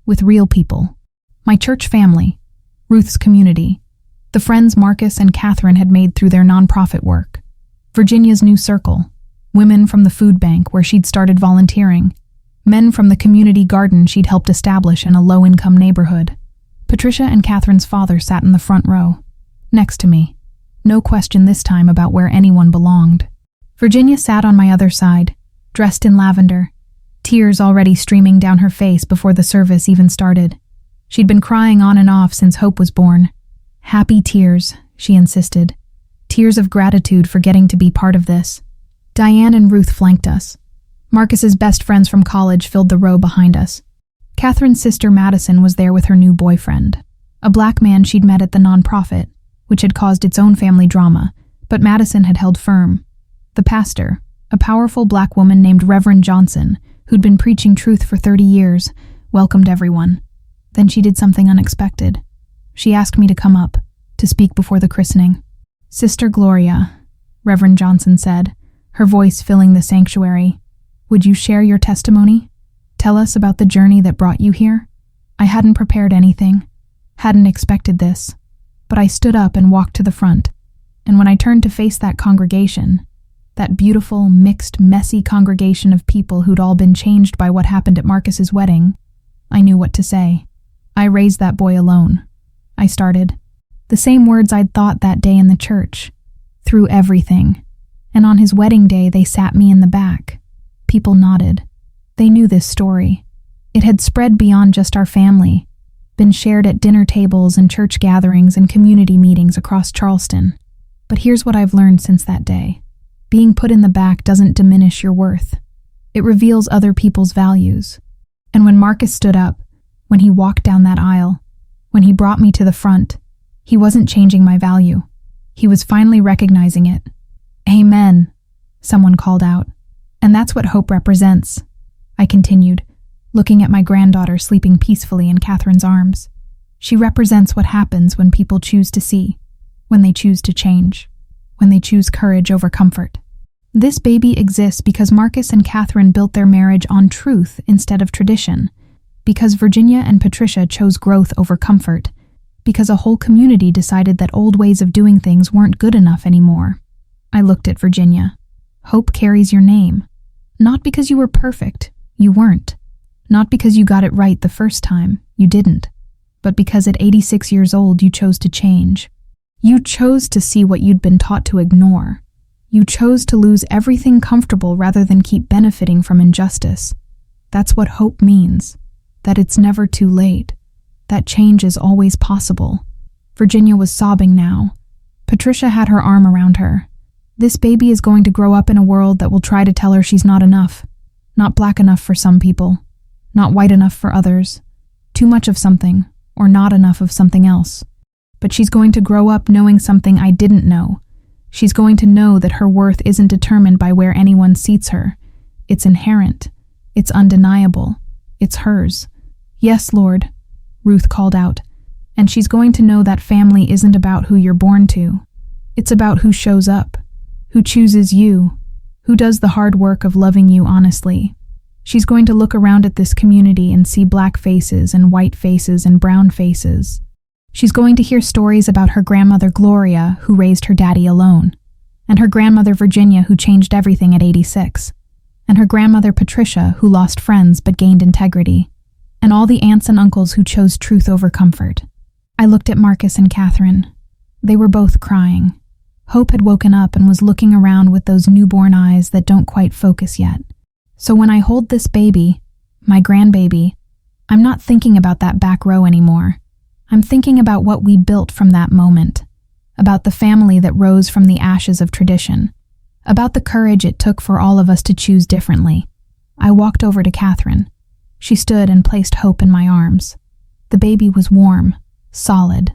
With real people. My church family. Ruth's community. The friends Marcus and Catherine had made through their nonprofit work. Virginia's new circle. Women from the food bank where she'd started volunteering. Men from the community garden she'd helped establish in a low-income neighborhood. Patricia and Catherine's father sat in the front row. Next to me. No question this time about where anyone belonged. Virginia sat on my other side, dressed in lavender, tears already streaming down her face before the service even started. She'd been crying on and off since Hope was born. Happy tears, she insisted. Tears of gratitude for getting to be part of this. Diane and Ruth flanked us. Marcus's best friends from college filled the row behind us. Catherine's sister Madison was there with her new boyfriend, a black man she'd met at the nonprofit, which had caused its own family drama, but Madison had held firm. The pastor, a powerful black woman named Reverend Johnson, who'd been preaching truth for 30 years, welcomed everyone. Then she did something unexpected. She asked me to come up, to speak before the christening. Sister Gloria, Reverend Johnson said, her voice filling the sanctuary, would you share your testimony? Tell us about the journey that brought you here? I hadn't prepared anything, hadn't expected this, but I stood up and walked to the front, and when I turned to face that congregation, that beautiful, mixed, messy congregation of people who'd all been changed by what happened at Marcus's wedding, I knew what to say. I raised that boy alone. I started. The same words I'd thought that day in the church. Through everything. And on his wedding day, they sat me in the back. People nodded. They knew this story. It had spread beyond just our family, been shared at dinner tables and church gatherings and community meetings across Charleston. But here's what I've learned since that day. Being put in the back doesn't diminish your worth. It reveals other people's values. And when Marcus stood up, when he walked down that aisle, when he brought me to the front, he wasn't changing my value. He was finally recognizing it. Amen, someone called out. And that's what hope represents, I continued, looking at my granddaughter sleeping peacefully in Catherine's arms. She represents what happens when people choose to see, when they choose to change, when they choose courage over comfort. This baby exists because Marcus and Catherine built their marriage on truth instead of tradition, because Virginia and Patricia chose growth over comfort, because a whole community decided that old ways of doing things weren't good enough anymore. I looked at Virginia. Hope carries your name. Not because you were perfect, you weren't. Not because you got it right the first time, you didn't. But because at 86 years old you chose to change. You chose to see what you'd been taught to ignore. You chose to lose everything comfortable rather than keep benefiting from injustice. That's what hope means. That it's never too late. That change is always possible. Virginia was sobbing now. Patricia had her arm around her. This baby is going to grow up in a world that will try to tell her she's not enough. Not black enough for some people. Not white enough for others. Too much of something, or not enough of something else. But she's going to grow up knowing something I didn't know. She's going to know that her worth isn't determined by where anyone seats her. It's inherent. It's undeniable. It's hers. Yes, Lord, Ruth called out, And she's going to know that family isn't about who you're born to. It's about who shows up, who chooses you, who does the hard work of loving you honestly. She's going to look around at this community and see black faces and white faces and brown faces. She's going to hear stories about her grandmother Gloria, who raised her daddy alone, and her grandmother Virginia, who changed everything at 86, and her grandmother Patricia, who lost friends but gained integrity, and all the aunts and uncles who chose truth over comfort. I looked at Marcus and Catherine. They were both crying. Hope had woken up and was looking around with those newborn eyes that don't quite focus yet. So when I hold this baby, my grandbaby, I'm not thinking about that back row anymore. I'm thinking about what we built from that moment, about the family that rose from the ashes of tradition, about the courage it took for all of us to choose differently. I walked over to Catherine. She stood and placed Hope in my arms. The baby was warm, solid,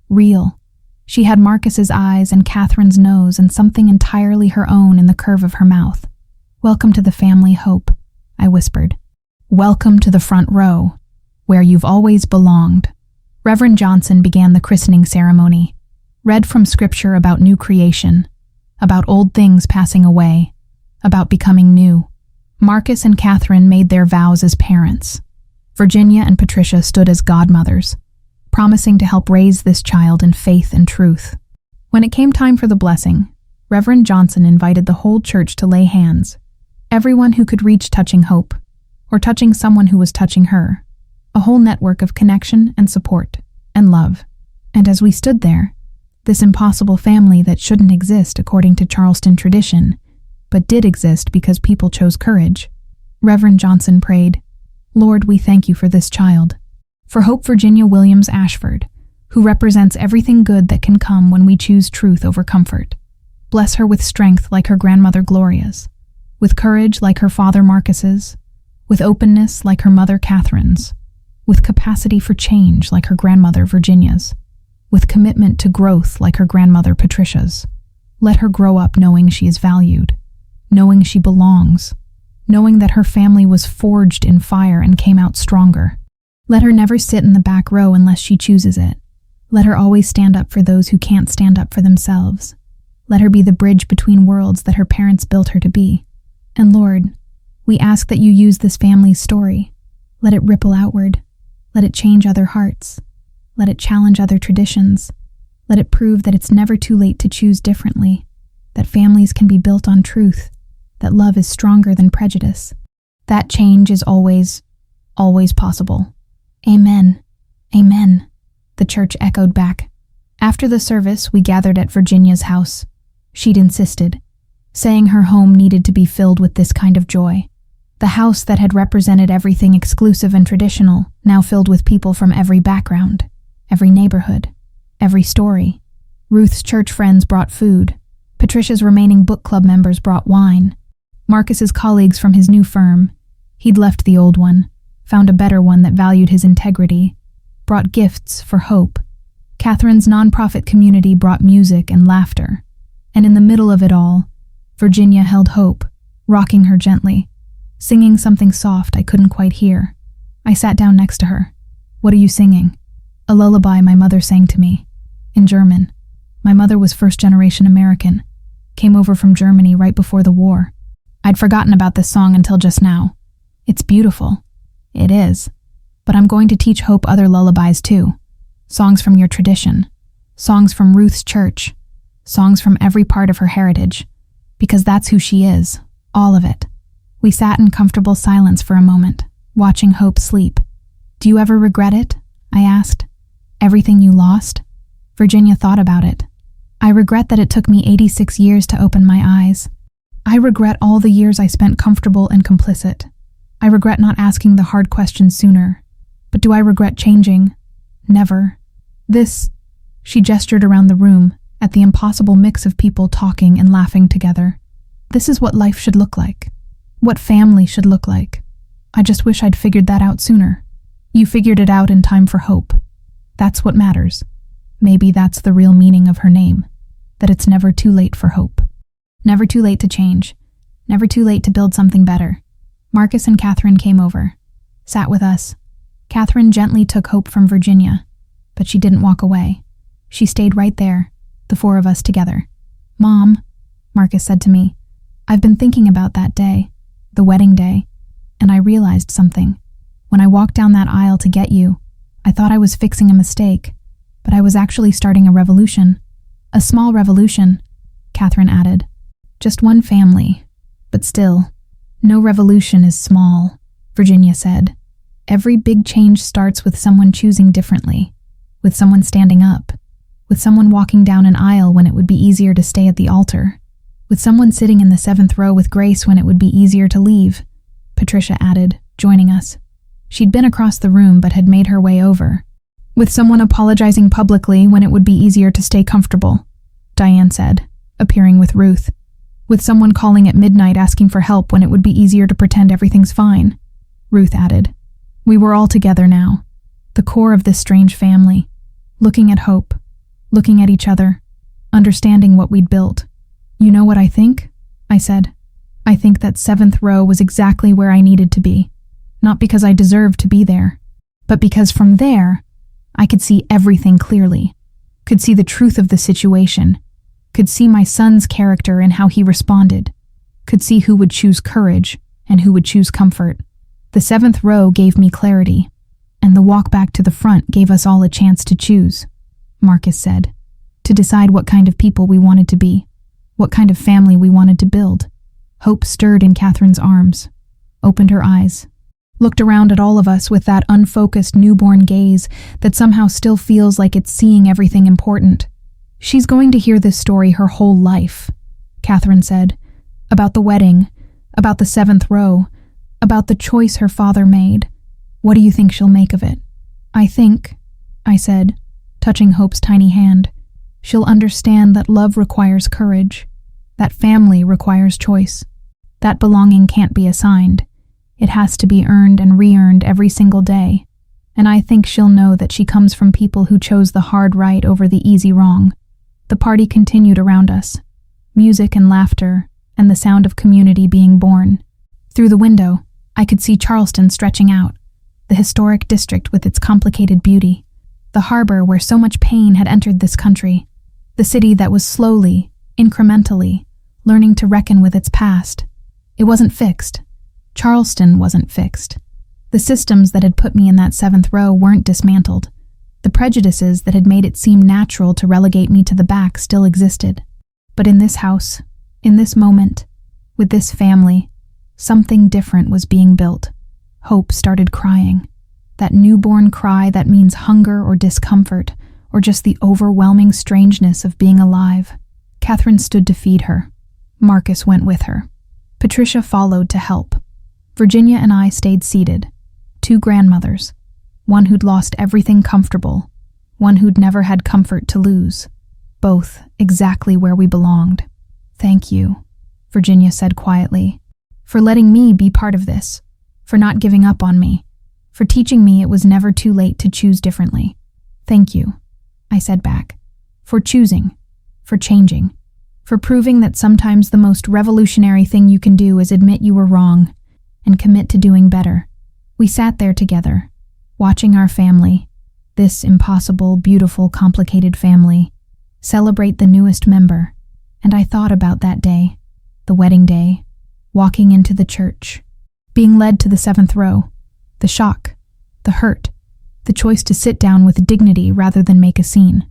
real. She had Marcus's eyes and Catherine's nose and something entirely her own in the curve of her mouth. "Welcome to the family, Hope," I whispered. "Welcome to the front row, where you've always belonged." Reverend Johnson began the christening ceremony, read from scripture about new creation, about old things passing away, about becoming new. Marcus and Catherine made their vows as parents. Virginia and Patricia stood as godmothers, promising to help raise this child in faith and truth. When it came time for the blessing, Reverend Johnson invited the whole church to lay hands, everyone who could reach touching Hope, or touching someone who was touching her, a whole network of connection and support and love. And as we stood there, this impossible family that shouldn't exist according to Charleston tradition, but did exist because people chose courage, Reverend Johnson prayed, "Lord, we thank you for this child, for Hope Virginia Williams Ashford, who represents everything good that can come when we choose truth over comfort. Bless her with strength like her grandmother Gloria's, with courage like her father Marcus's, with openness like her mother Catherine's, with capacity for change like her grandmother Virginia's, with commitment to growth like her grandmother Patricia's. Let her grow up knowing she is valued, knowing she belongs, knowing that her family was forged in fire and came out stronger. Let her never sit in the back row unless she chooses it. Let her always stand up for those who can't stand up for themselves. Let her be the bridge between worlds that her parents built her to be. And Lord, we ask that you use this family's story. Let it ripple outward. Let it change other hearts. Let it challenge other traditions. Let it prove that it's never too late to choose differently, that families can be built on truth, that love is stronger than prejudice. That change is always, always possible. Amen. Amen," the church echoed back. After the service, we gathered at Virginia's house. She'd insisted, saying her home needed to be filled with this kind of joy. The house that had represented everything exclusive and traditional, now filled with people from every background, every neighborhood, every story. Ruth's church friends brought food. Patricia's remaining book club members brought wine. Marcus's colleagues from his new firm, he'd left the old one, found a better one that valued his integrity, brought gifts for hope. Catherine's nonprofit community brought music and laughter. And in the middle of it all, Virginia held Hope, rocking her gently, singing something soft I couldn't quite hear. I sat down next to her. "What are you singing?" "A lullaby my mother sang to me, in German. My mother was first-generation American, came over from Germany right before the war. I'd forgotten about this song until just now. It's beautiful." "It is. But I'm going to teach Hope other lullabies too. Songs from your tradition. Songs from Ruth's church. Songs from every part of her heritage. Because that's who she is. All of it." We sat in comfortable silence for a moment, watching Hope sleep. "Do you ever regret it?" I asked. "Everything you lost?" Virginia thought about it. "I regret that it took me 86 years to open my eyes. I regret all the years I spent comfortable and complicit. I regret not asking the hard questions sooner. But do I regret changing? Never. This," she gestured around the room, at the impossible mix of people talking and laughing together. "This is what life should look like. What family should look like. I just wish I'd figured that out sooner. You figured it out in time for Hope. That's what matters. Maybe that's the real meaning of her name, that it's never too late for hope. Never too late to change. Never too late to build something better." Marcus and Catherine came over, sat with us. Catherine gently took Hope from Virginia. but she didn't walk away. She stayed right there, the four of us together. "Mom," Marcus said to me, "I've been thinking about that day, the wedding day, and I realized something. When I walked down that aisle to get you, I thought I was fixing a mistake, but I was actually starting a revolution. A small revolution," Catherine added. "Just one family, but still, no revolution is small," Virginia said. "Every big change starts with someone choosing differently, with someone standing up, with someone walking down an aisle when it would be easier to stay at the altar, with someone sitting in the 7th row with grace when it would be easier to leave," Patricia added, joining us. She'd been across the room but had made her way over. "With someone apologizing publicly when it would be easier to stay comfortable," Diane said, appearing with Ruth. "With someone calling at midnight asking for help when it would be easier to pretend everything's fine," Ruth added. We were all together now, the core of this strange family, looking at hope, looking at each other, understanding what we'd built. "You know what I think?" I said. "I think that 7th row was exactly where I needed to be, not because I deserved to be there, but because from there, I could see everything clearly, could see the truth of the situation, could see my son's character and how he responded, could see who would choose courage and who would choose comfort. The 7th row gave me clarity, and the walk back to the front gave us all a chance to choose," Marcus said, "to decide what kind of people we wanted to be, what kind of family we wanted to build." Hope stirred in Catherine's arms, opened her eyes, looked around at all of us with that unfocused newborn gaze that somehow still feels like it's seeing everything important. "She's going to hear this story her whole life," Catherine said, "about the wedding, about the 7th row, about the choice her father made. What do you think she'll make of it?" "I think," I said, touching Hope's tiny hand, "she'll understand that love requires courage, that family requires choice, that belonging can't be assigned. It has to be earned and re-earned every single day. And I think she'll know that she comes from people who chose the hard right over the easy wrong." The party continued around us, music and laughter, and the sound of community being born. Through the window, I could see Charleston stretching out, the historic district with its complicated beauty, the harbor where so much pain had entered this country, the city that was slowly, incrementally, learning to reckon with its past. It wasn't fixed. Charleston wasn't fixed. The systems that had put me in that 7th row weren't dismantled. The prejudices that had made it seem natural to relegate me to the back still existed. But in this house, in this moment, with this family, something different was being built. Hope started crying. That newborn cry that means hunger or discomfort, or just the overwhelming strangeness of being alive. Catherine stood to feed her. Marcus went with her. Patricia followed to help. Virginia and I stayed seated. Two grandmothers. One who'd lost everything comfortable. One who'd never had comfort to lose. Both exactly where we belonged. "Thank you," Virginia said quietly, "for letting me be part of this, for not giving up on me, for teaching me it was never too late to choose differently. Thank you," I said back, "for choosing, for changing, for proving that sometimes the most revolutionary thing you can do is admit you were wrong and commit to doing better." We sat there together, watching our family, this impossible, beautiful, complicated family, celebrate the newest member, and I thought about that day, the wedding day, walking into the church, being led to the 7th row, the shock, the hurt, the choice to sit down with dignity rather than make a scene.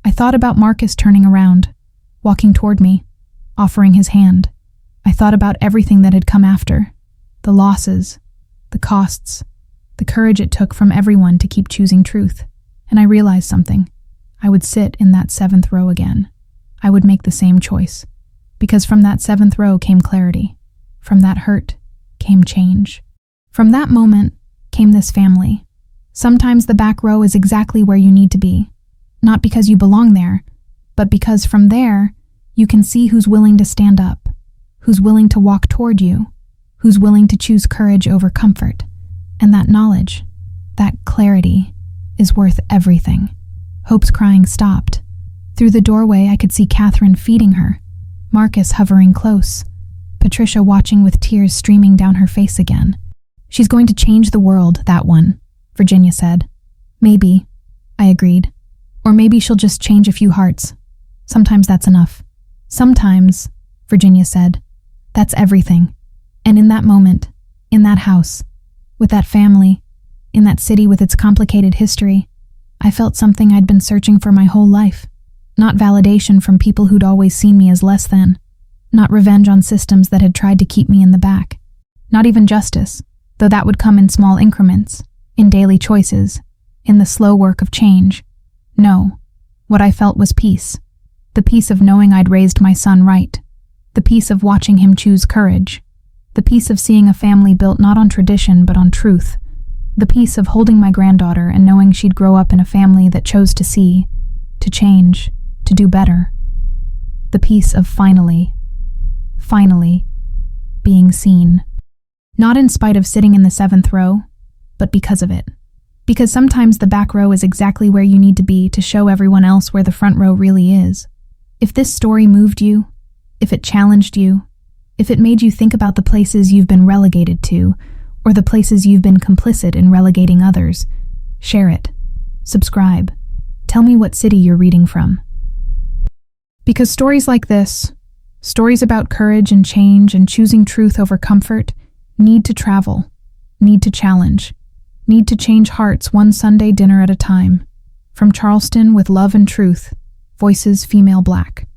I thought about Marcus turning around, walking toward me, offering his hand. I thought about everything that had come after, the losses, the costs, the courage it took from everyone to keep choosing truth. And I realized something. I would sit in that 7th row again. I would make the same choice. Because from that 7th row came clarity. From that hurt came change. From that moment came this family. Sometimes the back row is exactly where you need to be. Not because you belong there, but because from there, you can see who's willing to stand up, who's willing to walk toward you, who's willing to choose courage over comfort. And that knowledge, that clarity, is worth everything. Hope's crying stopped. Through the doorway, I could see Catherine feeding her, Marcus hovering close, Patricia watching with tears streaming down her face again. "She's going to change the world, that one," Virginia said. "Maybe," I agreed. Or maybe she'll just change a few hearts. Sometimes that's enough. Sometimes, Virginia said, that's everything. And in that moment, in that house, with that family, in that city with its complicated history, I felt something I'd been searching for my whole life. Not validation from people who'd always seen me as less than. Not revenge on systems that had tried to keep me in the back. Not even justice, though that would come in small increments, in daily choices, in the slow work of change. No, what I felt was peace. The peace of knowing I'd raised my son right. The peace of watching him choose courage. The peace of seeing a family built not on tradition but on truth. The peace of holding my granddaughter and knowing she'd grow up in a family that chose to see, to change, to do better. The peace of finally being seen. Not in spite of sitting in the 7th row, but because of it. Because sometimes the back row is exactly where you need to be to show everyone else where the front row really is. If this story moved you, if it challenged you, if it made you think about the places you've been relegated to, or the places you've been complicit in relegating others, share it. Subscribe. Tell me what city you're reading from. Because stories like this, stories about courage and change and choosing truth over comfort, need to travel, need to challenge, need to change hearts one Sunday dinner at a time. From Charleston with love and truth, Voices Female Black.